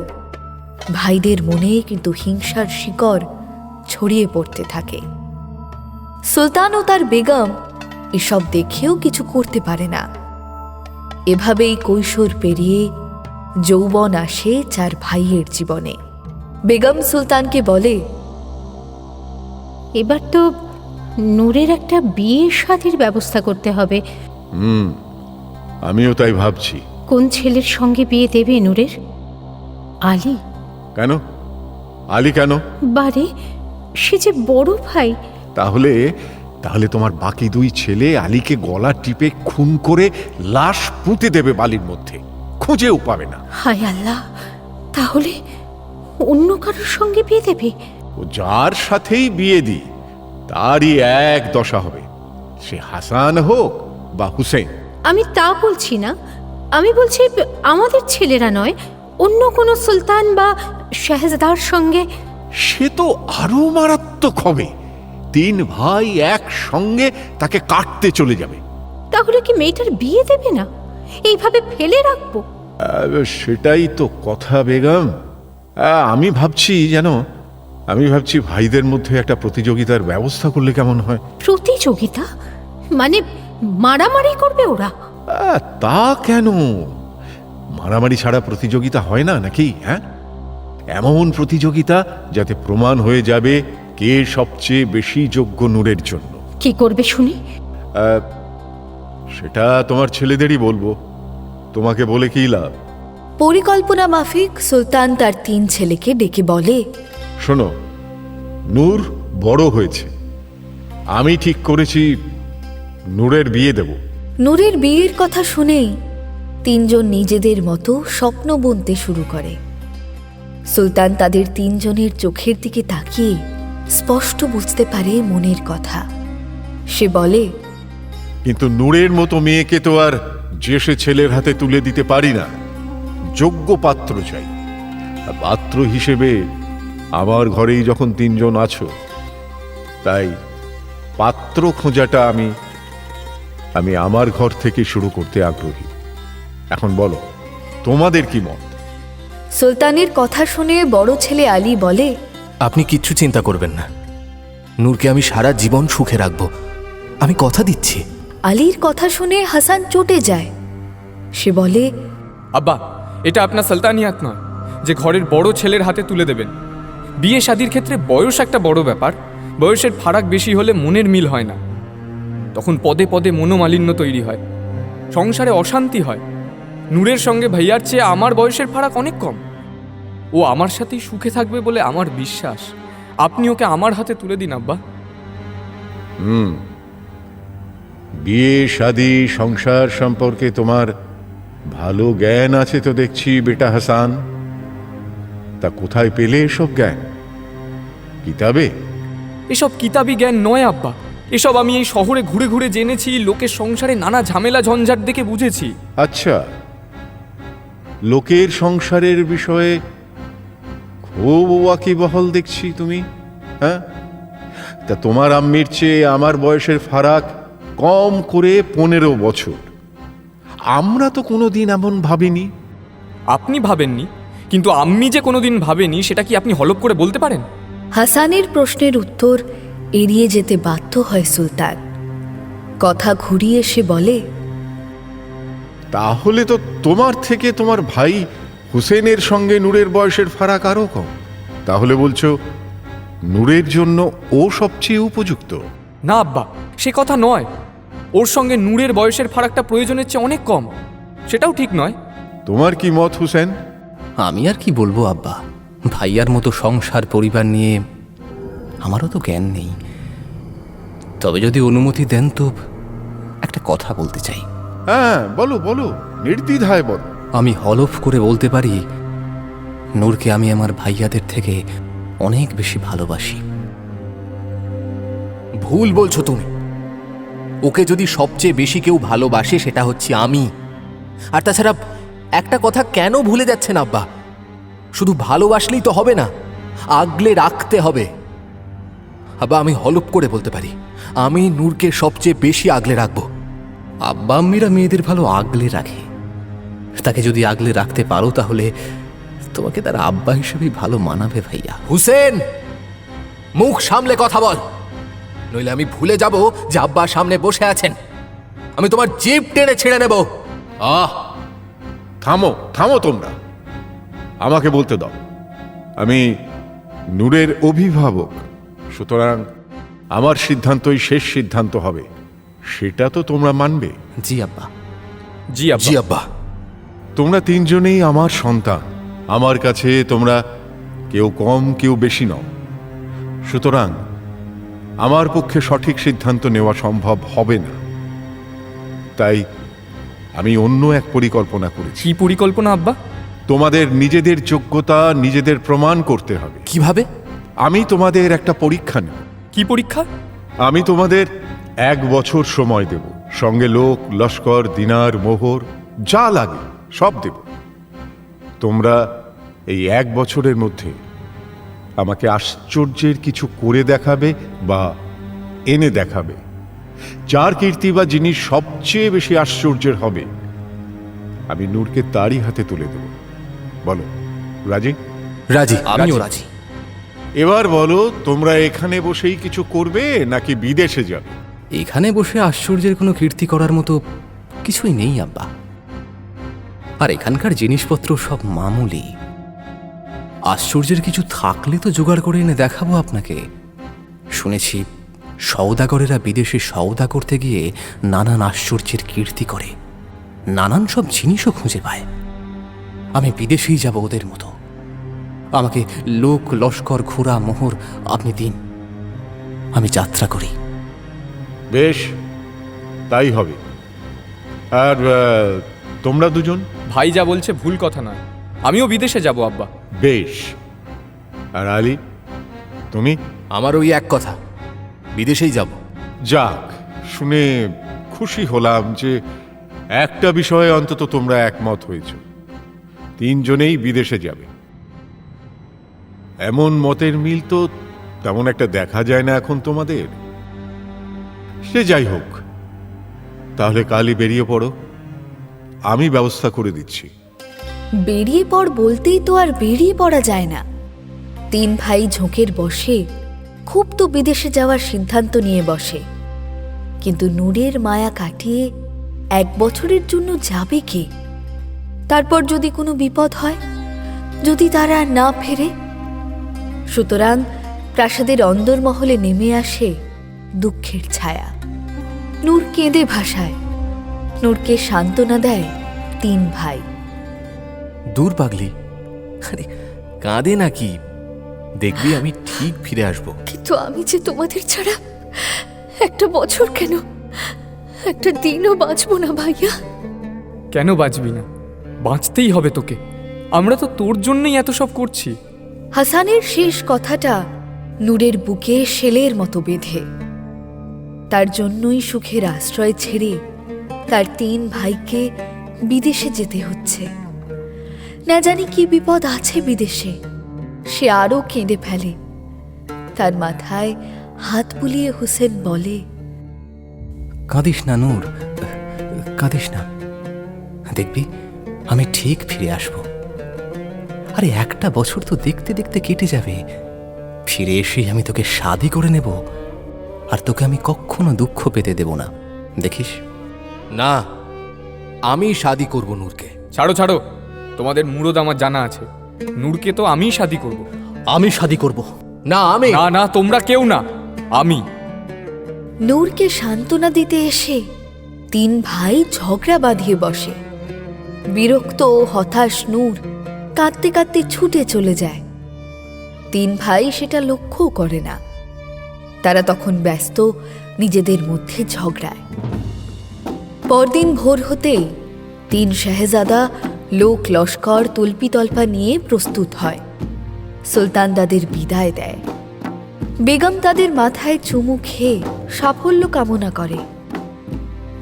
ভাইদের মনে কিন্তু হিংসার শিকড় ছড়িয়ে পড়তে থাকে। সুলতান ও তার বেগম এসব দেখেও কিছু করতে পারে না। এভাবেই কৈশোর পেরিয়ে যৌবন আসে চার ভাইয়ের জীবনে। বেগম সুলতানকে বলে, এবার তো নূরের একটা বিয়ে শাদীর ব্যবস্থা করতে হবে। আমিও তাই ভাবছি। কোন ছেলের সঙ্গে বিয়ে দেবে নূরের? আলী? কেন আলী? কেন? বারে, সে যে বড় ভাই। তাহলে তোমার বাকি দুই ছেলে আলীকে গলা টিপে খুন করে লাশ পুঁতে দেবে বালির মধ্যে, খুঁজেও পাবে না। হায় আল্লাহ, তাহলে অন্য কারোর সঙ্গে বিয়ে দেবে? ও যার সাথেই বিয়ে দিই তারই এক দশা হবে, সে হাসান হোক বা হুসেন। আমি তা বলছি না, আমি বলছি আমাদের ছেলেরা নয়, অন্য কোনো সুলতান বা শাহজাদার সঙ্গে। সে তো আরো মারাত্মক হবে। তিন ভাই একসঙ্গে তাকে কাটতে চলে যাবে। তাহলে কি মেয়েটার বিয়ে দেবে না? এইভাবে ফেলে রাখবো? সেটাই তো কথা বেগম। আমি ভাবছি ভাইদের মধ্যে একটা প্রতিযোগিতার ব্যবস্থা করলে কেমন হয়। প্রতিযোগিতা? মানে মারামারি করবে ওরা? তা কেন? মারামারি ছাড়া প্রতিযোগিতা হয় না নাকি? হ্যাঁ, এমন প্রতিযোগিতা যাতে প্রমাণ হয়ে যাবে কে সবচেয়ে বেশি যোগ্য নূরের জন্য। কি করবে শুনি? সেটা তোমার ছেলেদেরই বলবো, তোমাকে বলে কি লাভ। পরিকল্পনা মাফিক সুলতান তার তিন ছেলেকে ডেকে বলে, শোনো, নূর বড় হয়েছে, আমি ঠিক করেছি নূরের বিয়ে দেব। নূরের বিয়ের কথা শুনেই তিনজন নিজেদের মতো স্বপ্ন বুনতে শুরু করে। সুলতান তাদের তিনজনের চোখের দিকে তাকিয়ে স্পষ্ট বুঝতে পারে মনের কথা। সে বলে, কিন্তু নূরের মতো মেয়েকে তো আর যে সে ছেলের হাতে তুলে দিতে পারি না, যোগ্য পাত্র চাই। আর পাত্র হিসেবে আমার ঘরেই যখন 3 জন আছো, তাই পাত্র খোঁজাটা আমি আমার ঘর থেকে শুরু করতে আগ্রহী। এখন বলো, তোমাদের কি মত? সুলতানের কথা শুনে বড় ছেলে আলী বলে, আপনি কিচ্ছু চিন্তা করবেন না, নূরকে আমি সারা জীবন সুখে রাখবো, আমি কথা দিচ্ছি। আলীর কথা শুনে হাসান চটে যায়। সে বলে, আব্বা, এটা আপনার সালতানিয়াত নয় যে ঘরের বড় ছেলের হাতে তুলে দেবেন। বিয়ে শাদির ক্ষেত্রে বয়স একটা বড় ব্যাপার। বয়সের ফারাক বেশি হলে মনের মিল হয় না, তখন পদে পদে মনোমালিন্য তৈরি হয়, সংসারে অশান্তি হয়। নূরের সঙ্গে ভাইয়ার চেয়ে আমার বয়সের ফারাক অনেক কম। ও আমার সাথেই সুখে থাকবে বলে আমার বিশ্বাস। আপনি ওকে আমার হাতে তুলে দিন আব্বা। বিয়ে শাদী সংসার সম্পর্কে তোমার ভালো জ্ঞান আছে তো দেখছি বেটা হাসান। তা কোথায় পেলে এসব জ্ঞান? কিতাবে? এসব কিতাবি জ্ঞান নয় আব্বা, এসব আমি এই শহরে ঘুরে ঘুরে জেনেছি, লোকের সংসারে নানা ঝামেলা ঝঞ্ঝাট দেখে বুঝেছি। আচ্ছা, লোকের সংসারের বিষয়ে খুব ওয়াকিবহাল দেখছি তুমি, হ্যাঁ? তা তোমার আম্মির চেয়ে আমার বয়সের ফারাক কম করে 15 বছর। আমরা তো কোনোদিন এমন ভাবিনি। আপনি ভাবেননি, কিন্তু আম্মি যে কোনোদিন ভাবেনি সেটা কি আপনি হলপ করে বলতে পারেন? হাসানের প্রশ্নের উত্তর এড়িয়ে যেতে বাধ্য হয় সুলতান। কথা ঘুরিয়ে সে বলে, তাহলে তো তোমার থেকে তোমার ভাই হুসেনের সঙ্গে নূরের বয়সের ফারাক আরো কম। তাহলে বলছো নূরের জন্য ও সবচেয়ে উপযুক্ত? না আব্বা, সে কথা নয়। ওর সঙ্গে নূরের বয়সের ফারাকটা প্রয়োজনের চেয়ে অনেক কম, সেটাও ঠিক নয়। তোমার কি মত হুসেন? আমি আর কি বলবো আব্বা, ভাইয়ার মতো সংসার পরিবার নিয়ে আমারও তো জ্ঞান নেই। তবে যদি অনুমতি দেন তো একটা কথা বলতে চাই। হ্যাঁ, বলো বলো, নির্দ্বিধায় বলো। আমি হলফ করে বলতে পারি, নূরকে আমি আমার ভাইয়াদের থেকে অনেক বেশি ভালোবাসি। ভুল বলছো তুমি। ওকে যদি সবচেয়ে বেশি কেউ ভালোবাসে সেটা হচ্ছে আমি। আর তাছাড়া একটা কথা কেন ভুলে যাচ্ছেন আব্বা, শুধু ভালোবাসলেই তো হবে না, আগলে রাখতে হবে। আব্বা, আমি হলফ করে বলতে পারি, আমি নূরকে সবচেয়ে বেশি আগলে রাখবো। আব্বা আম্মিরা মেয়েদের ভালো আগলে রাখে, তাকে যদি আগলে রাখতে পারো তাহলে তোমাকে তার আব্বা হিসেবেই ভালো মানাবে ভাইয়া। হুসেন, মুখ সামলে কথা বল, নইলে আমি ভুলে যাব যে আব্বা সামনে বসে আছেন। আমি তোমার জিভ টেনে ছেড়ে নেব। থামো থামো তোমরা, আমাকে বলতে দাও। আমি নূরের অভিভাবক, সুতরাং আমার সিদ্ধান্তই শেষ সিদ্ধান্ত হবে, সেটা তো তোমরা মানবে। জি আব্বা। জি আব্বা। জি আব্বা। তোমরা 3 জনেই আমার সন্তান। আমার কাছে তোমরা কেউ কম কেউ বেশি নও, সুতরাং আমার পক্ষে সঠিক সিদ্ধান্ত নেওয়া সম্ভব হবে না। তাই আমি অন্য এক পরিকল্পনা করেছি। কি পরিকল্পনা আব্বা? তোমাদের নিজেদের যোগ্যতা নিজেদের প্রমাণ করতে হবে। কিভাবে? আমি তোমাদের একটা পরীক্ষা নেব। কি পরীক্ষা? আমি তোমাদের 1 বছর সময় দেব, সঙ্গে লোক লস্কর দিনার মোহর যা লাগে সব দেব। তোমরা এই 1 বছরের মধ্যে আমাকে আশ্চর্যের কিছু করে দেখাবে বা এনে দেখাবে। যার কীর্তি বা জিনিস সবচেয়ে বেশি আশ্চর্যের হবে, আমি নূরকে তারই হাতে তুলে দেব। বলো, রাজি? রাজি। আমিও রাজি। এবার বলো, তোমরা এখানে বসেই কিছু করবে নাকি বিদেশে যাবে? এখানে বসে আশ্চর্যের কোনো কীর্তি করার মতো কিছুই নেই আব্বা। আর এখানকার জিনিসপত্র সব মামুলি। আশ্চর্যের কিছু থাকলে তো জোগাড় করে এনে দেখাবো আপনাকে। শুনেছি সওদাগরেরা বিদেশে সওদা করতে গিয়ে নানান আশ্চর্যের কীর্তি করে, নানান সব জিনিসও খুঁজে পায়। আমি বিদেশেই যাব ওদের মতো। আমাকে লোক লস্কর ঘোড়া মোহর আপনি দিন, আমি যাত্রা করি। বেশ, তাই হবে। আর তোমরা দুজন? ভাই যা বলছে ভুল কথা নয়, আমিও বিদেশে যাব আব্বা। বেশ। আর আলী, তুমি? আমার ওই এক কথা, বিদেশেই যাব। যাক, শুনে খুশি হলাম যে একটা বিষয়ে অন্তত তোমরা একমত হয়েছ, তিনজনেই বিদেশে যাবে। এমন মতের মিল তো তেমন একটা দেখা যায় না এখন তোমাদের। সে যাই হোক, তাহলে কালই বেরিয়ে পড়ো, আমি ব্যবস্থা করে দিচ্ছি। বেরিয়ে পড় বলতেই তো আর বেরিয়ে পড়া যায় না। তিন ভাই ঝোঁকের বসে খুব তো বিদেশে যাওয়ার সিদ্ধান্ত নিয়ে বসে, কিন্তু নূরের মায়া কাটিয়ে 1 বছরের জন্য যাবে কে? তারপর যদি কোনো বিপদ হয়, যদি তারা না ফেরে, সুতরাং প্রাসাদের অন্দরমহলে নেমে আসে দুঃখের ছায়া। নূর কেঁদে ভাসায়, নূরকে সান্ত্বনা দেয় তিন ভাই। দূর পাগলি, আরে কাঁদে নাকি, দেখবি আমি ঠিক ফিরে আসব। কিন্তু আমি যে তোমাদের ছাড়া 1 বছর কেন, 1 দিনও বাঁচবো না ভাইয়া। কেন বাঁচবি না? বাঁচতেই হবে তোকে, আমরা তো তোর জন্যই এত সব করছি। হাসানের শেষ কথাটা নূরের বুকে শেলের মতো বেঁধে। তার জন্যই সুখের আশ্রয় ছেড়ে তার 3 ভাইকে বিদেশে যেতে হচ্ছে। না জানি কি বিপদ আছে বিদেশে। সে আরও কেঁদে ফেলে। তার মাথায় হাত বুলিয়ে হোসেন বলে, কাঁদিস না নূর, কাঁদিস না, দেখবি আমি ঠিক ফিরে আসব। আরে 1 বছর তো দেখতে দেখতে কেটে যাবে, ফিরে এসেই আমি তোকে শাদি করে নেব, আর তোকে আমি কখনো দুঃখ পেতে দেব না, দেখিস। না, আমি শাদি করব নূরকে। ছাড়ো ছাড়ো, তোমাদের মুরদ আমার জানা আছে। নূরকে তো আমিই শাদি করব। আমি শাদি করব না, আমি না না, তোমরা কেউ না, আমি। নূরকে সান্ত্বনা দিতে এসে 3 ভাই ঝগড়া বাঁধিয়ে বসে। বিরক্ত ও হতাশ নূর কাঁদতে কাঁদতে ছুটে চলে যায়। 3 ভাই সেটা লক্ষ্যও করে না। তারা তখন ব্যস্ত নিজেদের মধ্যে ঝগড়ায়। পরদিন ভোর হতেই 3 শাহেজাদা লোক লস্কর তল্পিতল্পা নিয়ে প্রস্তুত হয়। সুলতান তাদের বিদায় দেয়। বেগম তাদের মাথায় চুমু খেয়ে সাফল্য কামনা করে,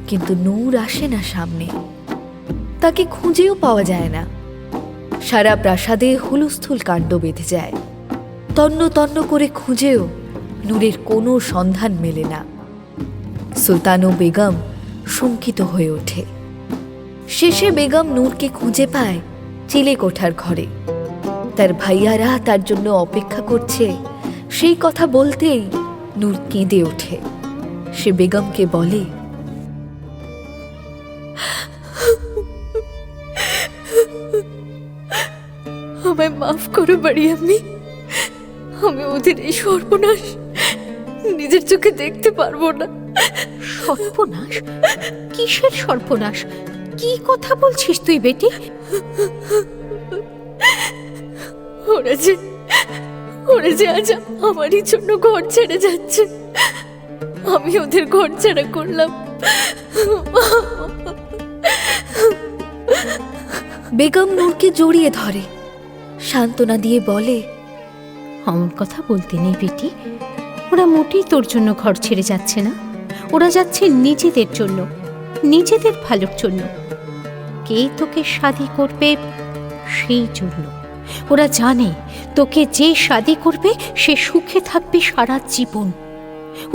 কিন্তু নূর আসে না সামনে। তাকে খুঁজেও পাওয়া যায় না। সারা প্রাসাদে হুলস্থুল কাণ্ড বেঁধে যায়। তন্ন তন্ন করে খুঁজেও নূরের কোনো সন্ধান মেলে না। সুলতান ও বেগম শঙ্কিত হয়ে ওঠে। শেষে বেগম নূরকে খুঁজে পায় চিলেকোঠার ঘরে। তার ভাইয়ারা তার জন্য অপেক্ষা করছে, সেই কথা বলতেই নূর কেঁদে ওঠে। সে বেগমকে বলে, আমায় মাফ করো বাড়ি আম্মি, আমি ওদের এই সর্বনাশ নিজের চোখে দেখতে পারবো না। সর্বনাশ? কিসের সর্বনাশ? কি কথা বলছিস তুই বেটি? ওরা যে আজ আমারই জন্য ঘর ছেড়ে যাচ্ছে, আমি ওদের ঘর ছেড়ে করলাম। বেগম নূরকে জড়িয়ে ধরে, সান্ত্বনা দিয়ে বলে, অমন কথা বলতে নেই বেটি। ওরা মোটেই তোর জন্য ঘর ছেড়ে যাচ্ছে না। ওরা যাচ্ছে নিজেদের জন্য, নিজেদের ভালোর জন্য। কে তোকে শাদি করবে সেই জন্য। ওরা জানে তোকে যে শাদি করবে সে সুখে থাকবে সারা জীবন।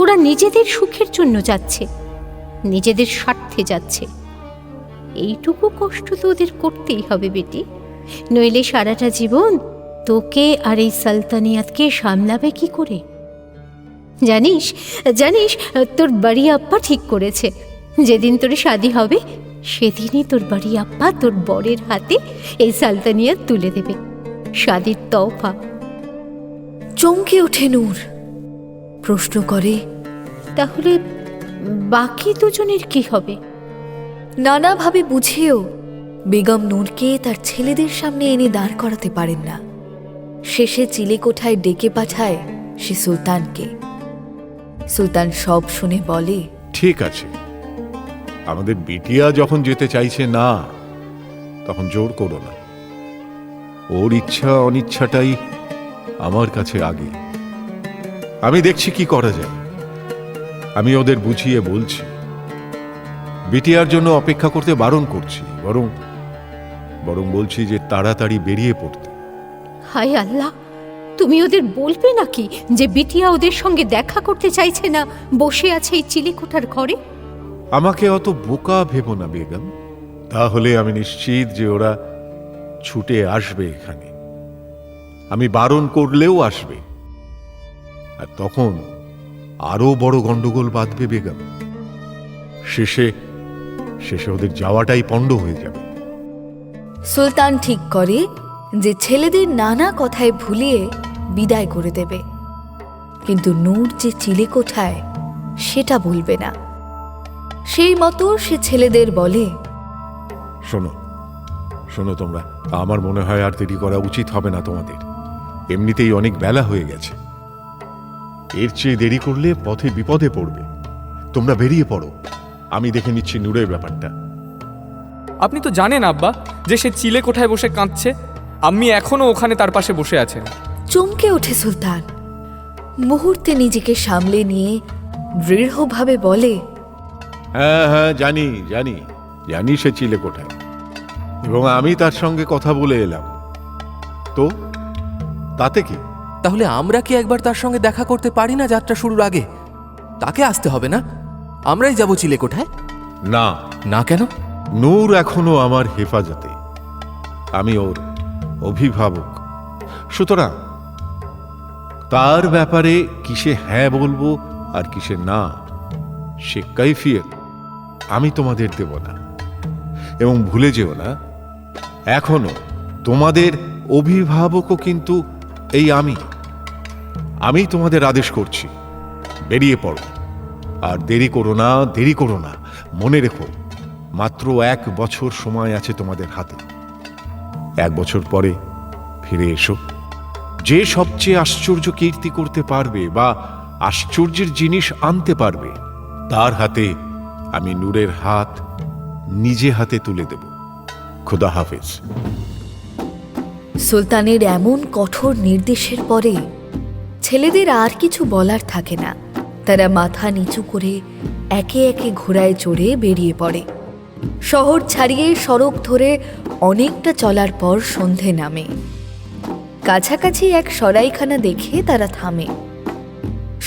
ওরা নিজেদের সুখের জন্য যাচ্ছে, নিজেদের স্বার্থে যাচ্ছে। এইটুকু কষ্ট তো ওদের করতেই হবে বেটি, নইলে সারাটা জীবন তোকে আর এই সালতানিয়াতকে সামলাবে কি করে? জানিস জানিস তোর বাড়ি আপ্পা ঠিক করেছে, যেদিন তোর শাদি হবে সেদিনই তোর বাড়ি আপ্পা তোর বরের হাতে এই সালতানিয়াত তুলে দেবে, শাদির তওফা। চমকে ওঠে নূর, প্রশ্ন করে, তাহলে বাকি দুজনের কি হবে? নানাভাবে বুঝেও বেগম নূরকে তার ছেলেদের সামনে এনে দাঁড় করাতে পারেন না। শেষে চিলেকোঠায় ডেকে পাঠায় সে সুলতানকে। সুলতান সব শুনে বলে, ঠিক আছে, আমাদের বিটিয়া যখন যেতে চাইছে না, তখন জোর করো না। ওর ইচ্ছা অনিচ্ছাটাই আমার কাছে আগে। আমি দেখছি কি করা যায়। আমি ওদের বুঝিয়ে বলছি। বিটিআর জন্য অপেক্ষা করতে বারণ করছি, বরং বরং বলছি যে তাড়াতাড়ি বেরিয়ে পড়তে। হায় আল্লাহ, তুমি ওদের বলবে নাকি যে বিটিয়া ওদের সঙ্গে দেখা করতে চাইছে না, বসে আছে এই চিলেকোঠার ঘরে? আমাকে অত বোকা ভেবো না বেগম, তাহলে আমি নিশ্চিত যে ওরা ছুটে আসবে এখানে। আমি বারণ করলেও আসবে, আর তখন আরো বড় গন্ডগোল বাঁধবে বেগম। শেষে শেষে ওদের যাওয়াটাই পণ্ড হয়ে যাবে। সুলতান ঠিক করে যে ছেলেদের নানা কথায় ভুলিয়ে বিদায় করে দেবে, কিন্তু নূর যে চিলেকোঠায় সেটা বলবে না। সেই মতো সে ছেলেদের বলে, শোনো শোনো তোমরা, আমার মনে হয় আর দেরি করা উচিত হবে না তোমাদের। এমনিতেই অনেক বেলা হয়ে গেছে, এর চেয়ে দেরি করলে পথে বিপদে পড়বে। তোমরা বেরিয়ে পড়ো, আমি দেখে নিচ্ছি নূরের ব্যাপারটা। আপনি তো জানেন আব্বা যে সে চিলেকোঠায় বসে কাঁদছে, আম্মি এখনো ওখানে তার পাশে বসে আছেন। চমকে ওঠে সুলতান। মুহূর্তে নিজেকে সামলে নিয়ে দৃঢ়ভাবে বলে, হ্যাঁ হ্যাঁ, জানি জানি জানি সে চিলেকোঠায়, এবং আমি তার সঙ্গে কথা বলে এলাম। তো তাতে কি? তাহলে আমরা কি একবার তার সঙ্গে দেখা করতে পারি না যাত্রা শুরুর আগে? তাকে আসতে হবে না, আমরাই যাব চিলেকোঠায়। না না কেন? নূর এখনো আমার হেফাজতে, আমি ওর অভিভাবক। সুতরাং তার ব্যাপারে কিসে হ্যাঁ বলবো আর কিসে না, সে কৈফিয়ত আমি তোমাদের দেব না। এবং ভুলে যেও না, এখনো তোমাদের অভিভাবকও কিন্তু এই আমি তোমাদের আদেশ করছি, বেরিয়ে পড়ো। আর দেরি করো না, দেরি করো না। মনে রেখো, মাত্র 1 বছর সময় আছে তোমাদের হাতে। 1 বছর পরে ফিরে এসো। যে সবচেয়ে আশ্চর্য কীর্তি করতে পারবে বা আশ্চর্যের জিনিস আনতে পারবে, তার হাতে আমি নূরের হাত নিজে হাতে তুলে দেব। খুদা হাফেজ। সুলতানের এমন কঠোর নির্দেশের পরে ছেলেদের আর কিছু বলার থাকে না। তারা মাথা নিচু করে একে একে ঘোড়ায় চড়ে বেরিয়ে পড়ে। শহর ছাড়িয়ে সড়ক ধরে অনেকটা চলার পর সন্ধে নামে। কাছাকাছি এক সরাইখানা দেখে তারা থামে।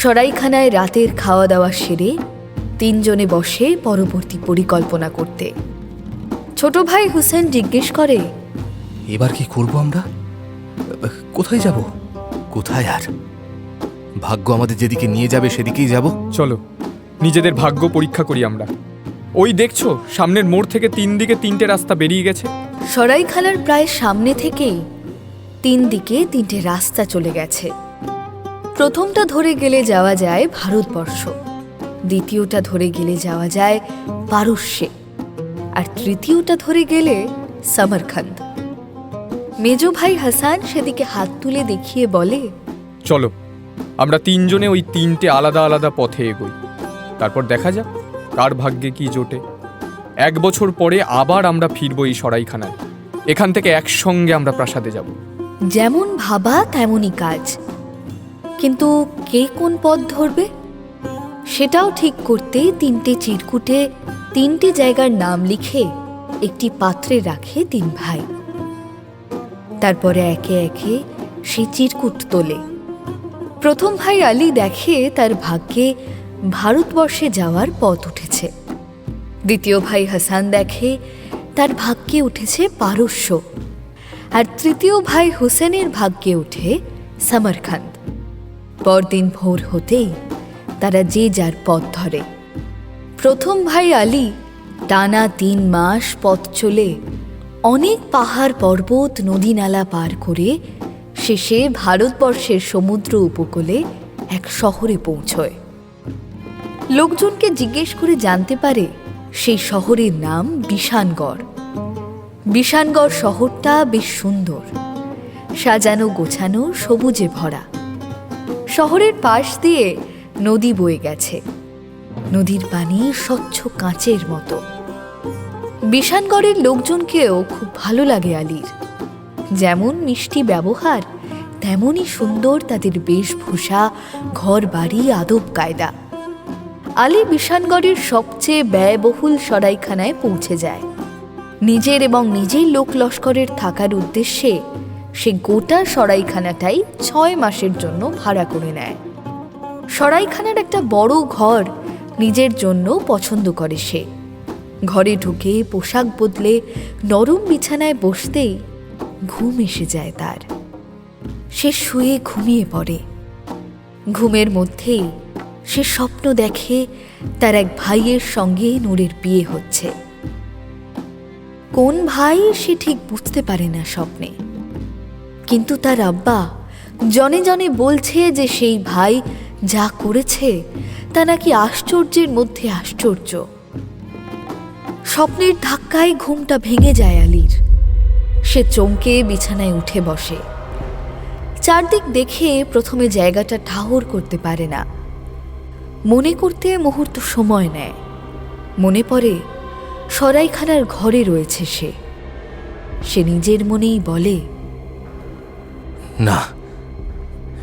সরাইখানায় রাতের খাওয়া দাওয়া সেরে 3 জনে বসে পরবর্তী পরিকল্পনা করতে। ছোট ভাই হুসেন জিজ্ঞেস করে, এবার কি করব আমরা? কোথায় যাব? কোথায় আর? ভাগ্য আমাদের যেদিকে নিয়ে যাবে সেদিকেই যাব। চলো নিজেদের ভাগ্য পরীক্ষা করি আমরা। ওই দেখছো সামনের মোড় থেকে 3 দিকে 3টে রাস্তা বেরিয়ে গেছে। সরাইখানার প্রায় সামনে থেকেই 3 দিকে 3টে রাস্তা চলে গেছে। প্রথমটা ধরে গেলে যাওয়া যায় ভারতবর্ষ, দ্বিতীয়টা ধরে গেলে যাওয়া যায় পারস্যে, আর তৃতীয়টা ধরে গেলে সমরখন্দ। মেজ ভাই হাসান সেদিকে হাত তুলে দেখিয়ে বলে, চলো আমরা 3 জনে ওই 3টে আলাদা আলাদা পথে এগোই, তারপর দেখা যাক কার ভাগ্যে কি জোটে। 1 বছর পরে আবার আমরা ফিরবো এই সরাইখানায়। এখান থেকে একসঙ্গে আমরা প্রাসাদে যাব। যেমন ভাবা তেমনই কাজ, কিন্তু কে কোন পথ ধরবে সেটাও ঠিক করতে 3টে চিরকুটে 3টে জায়গার নাম লিখে একটি পাত্রে রাখে 3 ভাই। তারপরে একে একে সে চিরকুট তোলে। প্রথম ভাই আলী দেখে তার ভাগ্যে ভারতবর্ষে যাওয়ার পথ উঠেছে। দ্বিতীয় ভাই হাসান দেখে তার ভাগ্যে উঠেছে পারস্য, আর তৃতীয় ভাই হুসেনের ভাগ্যে উঠে সমরখন্দ। পরদিন ভোর হতেই তারা যে যার পথ ধরে। প্রথম ভাই আলী টানা 3 মাস পথ চলে অনেক পাহাড় পর্বত নদী নালা পার করে শেষে ভারতবর্ষের সমুদ্র উপকূলে এক শহরে পৌঁছয়। লোকজনকে জিজ্ঞেস করে জানতে পারে সেই শহরের নাম বিশানগড়। বিশানগড় শহরটা বেশ সুন্দর, সাজানো গোছানো, সবুজে ভরা। শহরের পাশ দিয়ে নদী বয়ে গেছে, নদীর পানি স্বচ্ছ কাঁচের মতো। বিশানগড়ের লোকজনকেও খুব ভালো লাগে আলীর। যেমন মিষ্টি ব্যবহার, তেমনই সুন্দর তাদের বেশভূষা, ঘর বাড়ি, আদব কায়দা। আলী বিশানগড়ের সবচেয়ে ব্যয়বহুল সরাইখানায় পৌঁছে যায়। নিজের এবং নিজের লোক লস্করের থাকার উদ্দেশ্যে সে গোটা সরাইখানাটাই 6 মাসের জন্য ভাড়া করে নেয়। সরাইখানার একটা বড় ঘর নিজের জন্য পছন্দ করে সে। ঘরে ঢুকে পোশাক বদলে নরম বিছানায় বসতেই ঘুম এসে যায় তার। সে শুয়ে ঘুমিয়ে পড়ে। ঘুমের মধ্যেই সে স্বপ্ন দেখে তার এক ভাইয়ের সঙ্গে নূরের বিয়ে হচ্ছে। কোন ভাই সে ঠিক বুঝতে পারে না স্বপ্নে, কিন্তু তার আব্বা জনে জনে বলছে যে সেই ভাই যা করেছে তা নাকি আশ্চর্যের মধ্যে আশ্চর্য। স্বপ্নের ধাক্কায় ঘুমটা ভেঙে যায় আলীর। সে চমকে বিছানায় উঠে বসে। চারদিক দেখে প্রথমে জায়গাটা ঠাহর করতে পারে না। মনে করতে মুহূর্ত সময় নেয়। মনে পড়ে সরাইখানার ঘরে রয়েছে সে। সে নিজের মনেই বলে, না,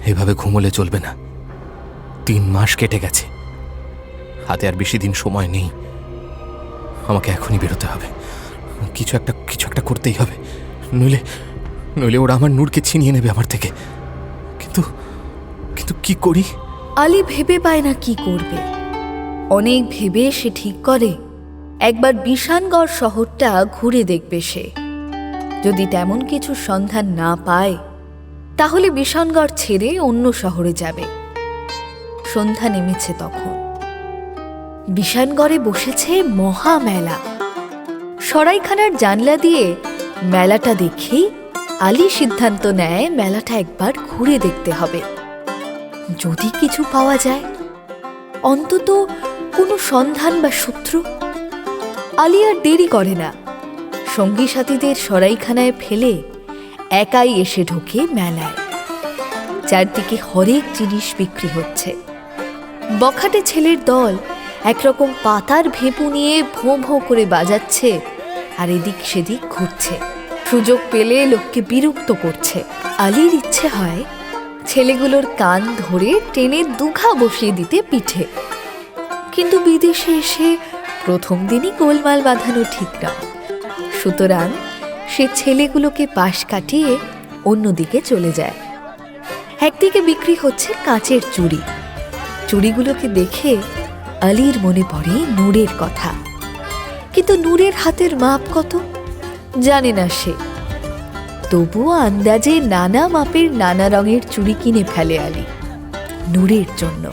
এভাবে ঘুমোলে চলবে না। 3 মাস কেটে গেছে, হাতে আর বেশি দিন সময় নেই। আমাকে এখনই বেরোতে হবে। কিছু একটা করতেই হবে, নইলে ওরা আমার নূরকে ছিনিয়ে নেবে আমার থেকে। কিন্তু কি করি? আলী ভেবে পায় না কি করবে। অনেক ভেবে সে ঠিক করে একবার বিশানগড় শহরটা ঘুরে দেখবে সে। যদি তেমন কিছু সন্ধান না পায় তাহলে বিশানগড় ছেড়ে অন্য শহরে যাবে। সন্ধ্যা নেমেছে তখন। বিশানগড়ে বসেছে মহা মেলা। সরাইখানার জানলা দিয়ে মেলাটা দেখেই আলী সিদ্ধান্ত নেয় মেলাটা একবার ঘুরে দেখতে হবে। যদি কিছু পাওয়া যায়, অন্তত কোনো সন্ধান বা সূত্র। আলী আর দেরি করে না। সঙ্গী সাথীদের সরাইখানায় ফেলে একাই এসে ঢোকে মেলায়। চারদিকে হরেক জিনিস বিক্রি হচ্ছে। বখাটে ছেলের দল একরকম পাতার ভেপু নিয়ে ভোঁ ভোঁ করে বাজাচ্ছে আর এদিক সেদিক ঘুরছে। সুযোগ পেলে লোককে বিরক্ত করছে। আলীর ইচ্ছে হয় ছেলেগুলোর কান ধরে টেনে দুঘা বসিয়ে দিতে পিঠে। কিন্তু বিদেশে এসে প্রথম দিনই গোলমাল বাঁধানো ঠিক নয়। সুতরাং সে ছেলেগুলোকে পাশ কাটিয়ে অন্যদিকে চলে যায়। একদিকে বিক্রি হচ্ছে কাচের চুড়ি। চুড়িগুলোকে দেখে আলীর মনে পড়ে নূরের কথা। কিন্তু নূরের হাতের মাপ কত জানে না সে। তবুও আন্দাজে নানা মাপের নানা রঙের চুড়ি কিনে ফেলে আলী নূরের জন্য।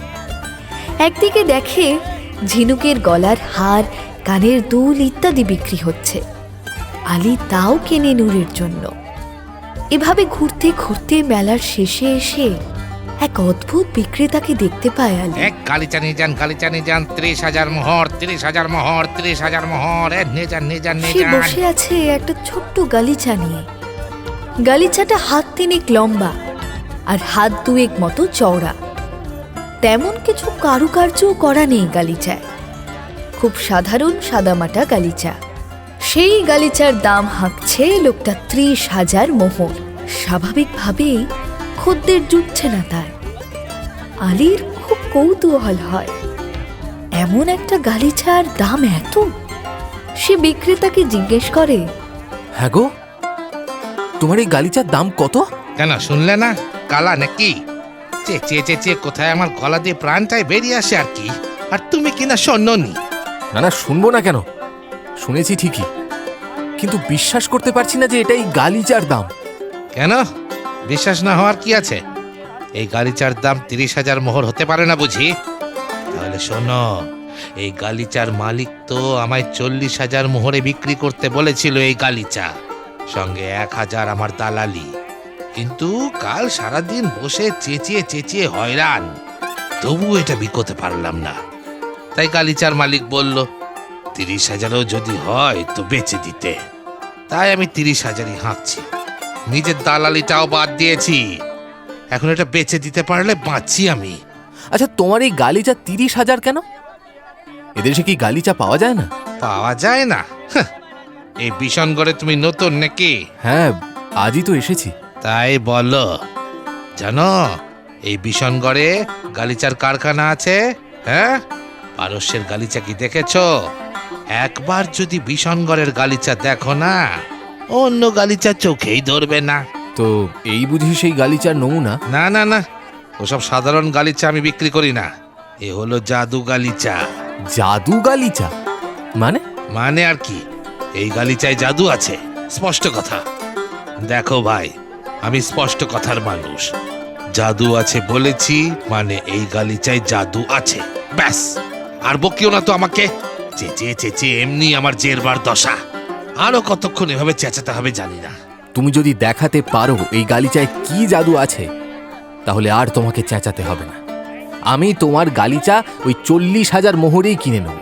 একদিকে দেখে ঝিনুকের গলার হার, কানের দুল ইত্যাদি বিক্রি হচ্ছে। আলী তাও কেনে নূরের জন্য। এভাবে ঘুরতে ঘুরতে মেলার শেষে এসে এক অদ্ভুত বিক্রেতাকে দেখতে পায় আলী। এক গালিচা নিয়ে যান 30,000 মোহর, 30,000 মোহর, 30,000 মোহর। নিয়ে যান। সে বসে আছে একটা ছোট্ট গালিচা নিয়ে। গালিচাটা হাত 3 লম্বা আর হাত 2 মতো চওড়া। তেমন কিছু কারুকার্য করা নেই গালিচায়। খুব সাধারণ সাদামাটা গালিচা। সেই গালিচার দাম হাঁকছে লোকটা 30,000 মোহর। স্বাভাবিকভাবেই খদ্দের জুটছে না তার। আলীর খুব কৌতূহল হয়, এমন একটা গালিচার দাম এত। সে বিক্রেতাকে জিজ্ঞেস করে, হ্যাঁ গো, তোমার এই গালিচার দাম কত? কেন শুনলে না? কালা নাকি? চেয়ে কোথায় আমার গলা দিয়ে প্রাণটাই বেরিয়ে আসে আর কি। আর তুমি কিনা শোনোনি? না শুনবো না কেন, শুনেছি ঠিকই, কিন্তু বিশ্বাস করতে পারছি না যে এটাই গালিচার দাম। কেন বিশ্বাস না হওয়ার কি আছে? এই গালিচার দাম 30,000 মোহর হতে পারে না বুঝি? তাহলে শোনো, এই গালিচার মালিক তো আমায় 40,000 মোহরে বিক্রি করতে বলেছিল এই গালিচা, সঙ্গে 1,000 আমার দালালি। কিন্তু কাল সারাদিন বসে চেঁচিয়ে হয়রান, তবু এটা বিকোতে পারলাম না। তাই গালিচার মালিক বলল 30,000ও যদি হয় তো বেচে দিতে। তাই আমি 30,000ই হাঁকছি। নিজের দালালিটাও বাদ দিয়েছি। এখন এটা বেচে দিতে পারলে বাঁচি আমি। আচ্ছা, তোমার এই গালিচা 30,000 কেন? এদেশে কি গালিচা পাওয়া যায় না? পাওয়া যায় না? এই বিশনগড়ে তুমি নতুন নাকি? হ্যাঁ, আজই তো এসেছি। তাই বলো। জানো এই বিশনগড়ে গালিচার কারখানা আছে? হ্যাঁ, পারস্যের গালিচা কি দেখেছ? একবার যদি বিশনগড়ের গালিচা দেখো না, অন্য গালিচা চোখেই ধরবে না। তো এই বুঝি সেই গালিচার নমুনা? না না না, ওসব সাধারণ গালিচা আমি বিক্রি করি না। এ হলো জাদু গালিচা। জাদু গালিচা মানে? মানে আর কি, এই গালিচায় জাদু আছে, স্পষ্ট কথা। দেখো ভাই, আমি স্পষ্ট কথার মানুষ। জাদু আছে বলেছি মানে এই গালিচায় জাদু আছে, ব্যাস। আর বকিও না তো আমাকে। চেঁচিয়ে চেঁচিয়ে এমনি আমার জেরবার দশা। আরো কতক্ষণ এভাবে চেঁচাতে হবে জানি না। তুমি যদি দেখাতে পারো এই গালিচায় কি জাদু আছে, তাহলে আর তোমাকে চেঁচাতে হবে না। আমি তোমার গালিচা ওই 40,000 মোহরেই কিনে নেব,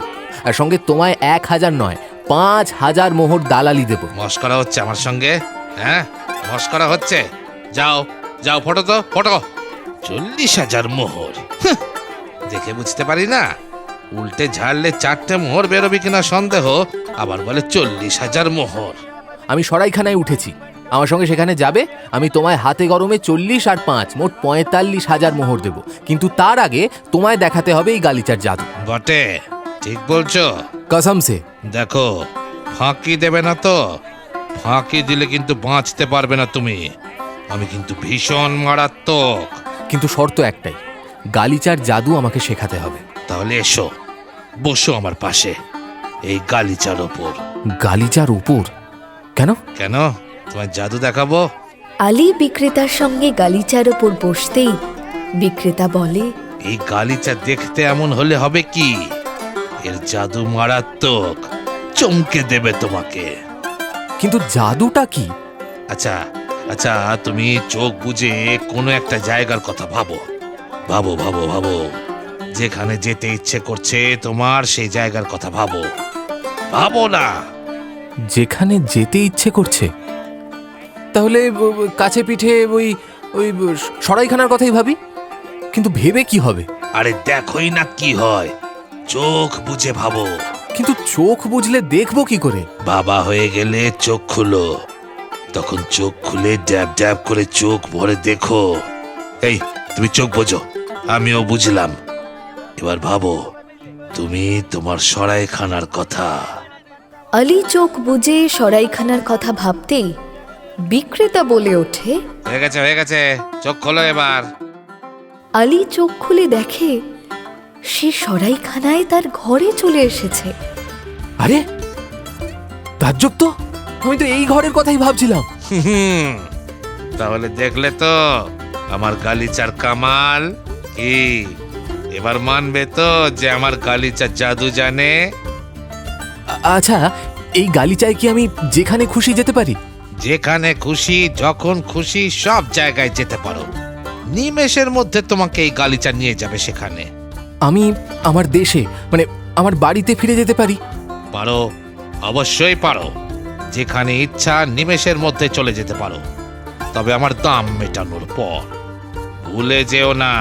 আর সঙ্গে তোমায় 1,000 নয় 5,000 মোহর দালালি দেব। মস্করা হচ্ছে আমার সঙ্গে? হ্যাঁ, মস্করা হচ্ছে। যাও যাও, ফটো তো ফটো। 40,000 মোহর, দেখে বুঝতে পারি না? উল্টে ঝাড়লে 4টে মোহর বেরোবে কিনা সন্দেহ, আবার বলে 40,000 মোহর। আমি সরাইখানায় উঠেছি, আমার সঙ্গে সেখানে যাবে। আমি তোমায় হাতে গরমে 40 আর 5 মোট 45,000 মোহর দেব, কিন্তু তার আগে তোমায় দেখাতে হবে এই গালিচার জাদু। বটে, ঠিক বলছো। কসম সে। দেখো, ফাঁকি দেবে না তো। ফাঁকি দিলে কিন্তু বাঁচতে পারবে না তুমি। আমি কিন্তু ভীষণ মারাত্মক। কিন্তু শর্ত একটাই, গালিচার জাদু আমাকে শেখাতে হবে। তাহলে এসো, বসো আমার পাশে এই গালিচার ওপর। গালিচার উপর? কেন? কেন? তোমার জাদু দেখাবো। আলী বিক্রেতার সঙ্গে গালিচার ওপর বসতেই বিক্রেতা বলে, এই গালিচা দেখতে এমন হলে হবে কি, এর জাদু মারাত্মক, চমকে দেবে তোমাকে। কিন্তু জাদুটা কি? আচ্ছা আচ্ছা, তুমি চোখ বুজে কোনো একটা জায়গার কথা ভাবো। ভাবো ভাবো ভাবো, যেখানে যেতে ইচ্ছে করছে তোমার, সেই জায়গার কথা ভাবো। ভাবো না। যেখানে যেতে ইচ্ছে করছে? তাহলে কাছে পিঠে ওই ওই সরাইখানার কথাই ভাবি। কিন্তু ভেবে কি হবে? আরে দেখোই না কি হয়, চোখ বুজে ভাবো। কিন্তু চোখ বুঝলে দেখবো কি করে? বাবা হয়ে গেলে চোখ খুলো, তখন চোখ খুলে ড্যাব ড্যাব করে চোখ ভরে দেখো। এই, তুমি চোখ বোঝো, আমিও বুঝলাম। এবার ভাবো তুমি তোমার সরাইখানার কথা। আলী চোখ বুজে সরাইখানার কথা ভাবতেই বিক্রেতা বলে ওঠে, হয়ে গেছে হয়ে গেছে, চোখ খোলো এবার। আলী চোখ খুলে দেখে সে সরাইখানায় তার ঘরে চলে এসেছে। আরে তাজ্জব তো, আমি তো এই ঘরের কথাই ভাবছিলাম। তাহলে দেখলে তো আমার গালিচার কামাল। কি এবার মানবে তো যে আমার গালিচার জাদু জানে? আচ্ছা, এই গালিচায় কি আমি যেখানে খুশি যেতে পারি? যেখানে খুশি, যখন খুশি, সব জায়গায় যেতে পারো। নিমেষের মধ্যে তোমাকে এই গালিচা নিয়ে যাবে সেখানে। আমি আমার দেশে, মানে আমার বাড়িতে ফিরে যেতে পারি? পারো, অবশ্যই পারো। যেখানে ইচ্ছা নিমেষের মধ্যে চলে যেতে পারো, তবে আমার দাম মেটানোর পর। ভুলে যেও না,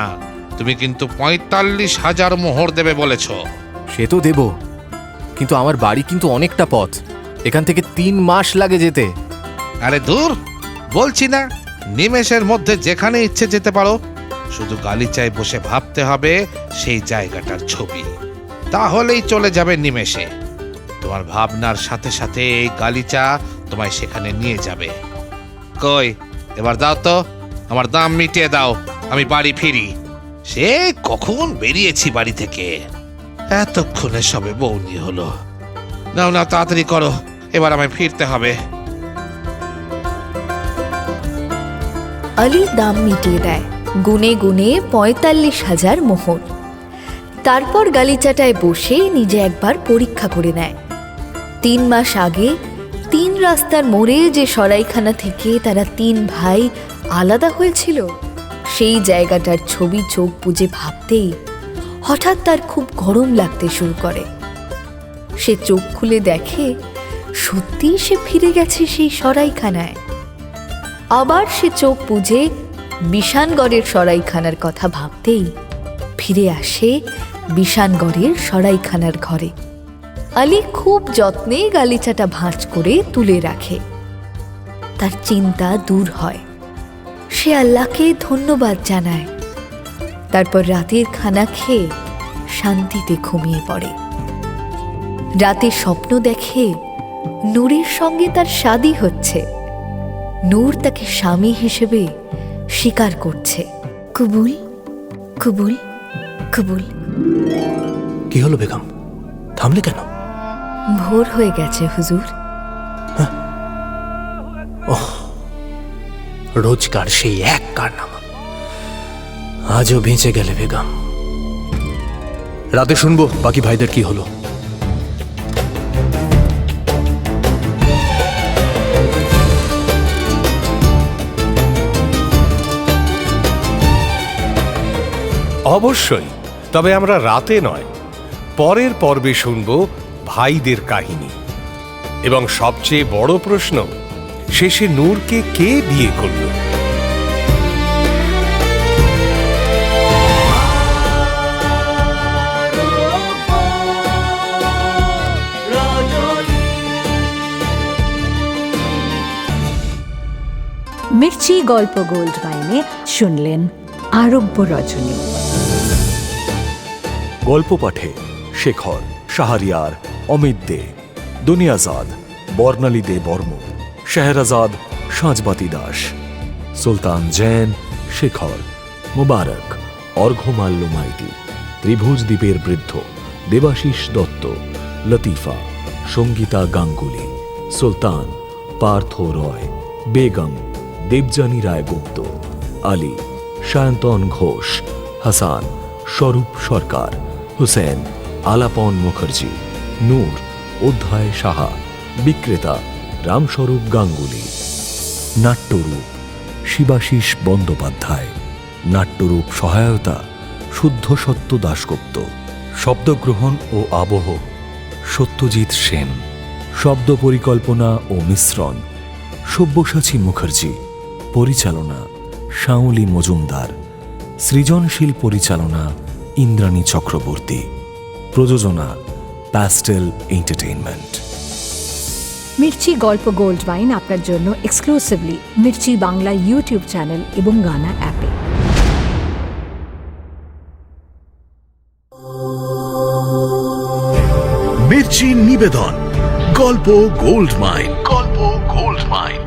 তুমি কিন্তু 45,000 মোহর দেবে বলেছ। সে তো দেব, কিন্তু আমার বাড়ি কিন্তু অনেকটা পথ, এখান থেকে 3 মাস লাগে যেতে। আরে দূর, বলছি না নিমেষের মধ্যে যেখানে ইচ্ছে যেতে পারো। শুধু গালিচায় বসে ভাবতে হবে সেই জায়গাটার ছবি, তাহলেই চলে যাবে নিমেষে। তোমার ভাবনার সাথে সাথে এই গালিচা তোমায় সেখানে নিয়ে যাবে। কই, এবার দাও তো, আমার দাম মিটিয়ে দাও, আমি বাড়ি ফিরি। সে কখন বেরিয়েছি বাড়ি থেকে, এতক্ষণে সবে বউনি হলো। নাও না, তাড়াতাড়ি করো, এবার আমায় ফিরতে হবে। আলী দাম মিটিয়ে দেয়, গুনে গুনে 45,000 মোহর। তারপর গালিচাটায় বসে নিজে একবার পরীক্ষা করে নেয়। 3 মাস আগে 3 রাস্তার মোড়ে যে সরাইখানা থেকে তারা 3 ভাই আলাদা হয়েছিল, সেই জায়গাটার ছবি চোখ বুজে ভাবতেই হঠাৎ তার খুব গরম লাগতে শুরু করে। সে চোখ খুলে দেখে সত্যিই সে ফিরে গেছে সেই সরাইখানায়। আবার সে চোখ বুজে বিশানগড়ের সরাইখানার কথা ভাবতেই ফিরে আসে বিশানগড়ের সরাইখানার ঘরে। আলী খুব যত্নে গালিচাটা ভাঁজ করে তুলে রাখে। তার চিন্তা দূর হয়, সে আল্লাহকে ধন্যবাদ জানায়। তারপর রাতের খানা খেয়ে শান্তিতে ঘুমিয়ে পড়ে। রাতে স্বপ্ন দেখে নূরের সঙ্গে তার শাদী হচ্ছে। নূর তাকে স্বামী হিসেবে স্বীকার করছে। কবুল কবুল কবুল। কি হলো বেগম, থামলে কেন? ভোর হয়ে গেছে হুজুর। রোজকার সেই এক কারনামা, আজও বেঁচে গেলে বেগম। রাতে শুনবো বাকি ভাইদের কি হলো। অবশ্যই, তবে আমরা রাতে নয়, পরের পর্বে শুনব ভাইদের কাহিনী। এবং সবচেয়ে বড় প্রশ্ন, শেষে নূরকে কে বিয়ে করল? মির্চি গল্প গোল্ড মাইনে শুনলেন আরব্য রজনী। গল্প পাঠে শেখর, শাহরিয়ার, অমিত দে, দুনিয়াজাদ, বর্ণালী দে বর্মন, শেহরাজাদ, সাঁজবাতি দাস, সুলতান জৈন, শেখর, মুবারক, অর্ঘ্যমাল্য মাইতি, ত্রিভুজ দ্বীপের বৃদ্ধ, দেবাশিস দত্ত, লতিফা, সঙ্গীতা গাঙ্গুলি, সুলতান, পার্থ রয়, বেগম, দেবযানী রায়গুপ্ত, আলী, সায়ন্তন ঘোষ, হাসান, স্বরূপ সরকার, হুসেন, আলাপন মুখার্জি, নূর, অধ্যায় সাহা, বিক্রেতা রামস্বরূপ গাঙ্গুলি। নাট্যরূপ শিবাশিস বন্দ্যোপাধ্যায়, নাট্যরূপ সহায়তা শুদ্ধ সত্য দাশগুপ্ত, শব্দগ্রহণ ও আবহ সত্যজিৎ সেন, শব্দ পরিকল্পনা ও মিশ্রণ সব্যসাচী মুখার্জি, পরিচালনা শাওলি মজুমদার, সৃজনশীল পরিচালনা ইন্দ্রাণী চক্রবর্তী, প্রযোজনা প্যাস্টেল এন্টারটেইনমেন্ট। মির্চি গল্প গোল্ড মাইন আপনার জন্য exclusively Mirchi Bangla YouTube channel এবং গানা অ্যাপে। মির্চি নিবেদন গল্প গোল্ড মাইন। গল্প গোল্ড মাইন।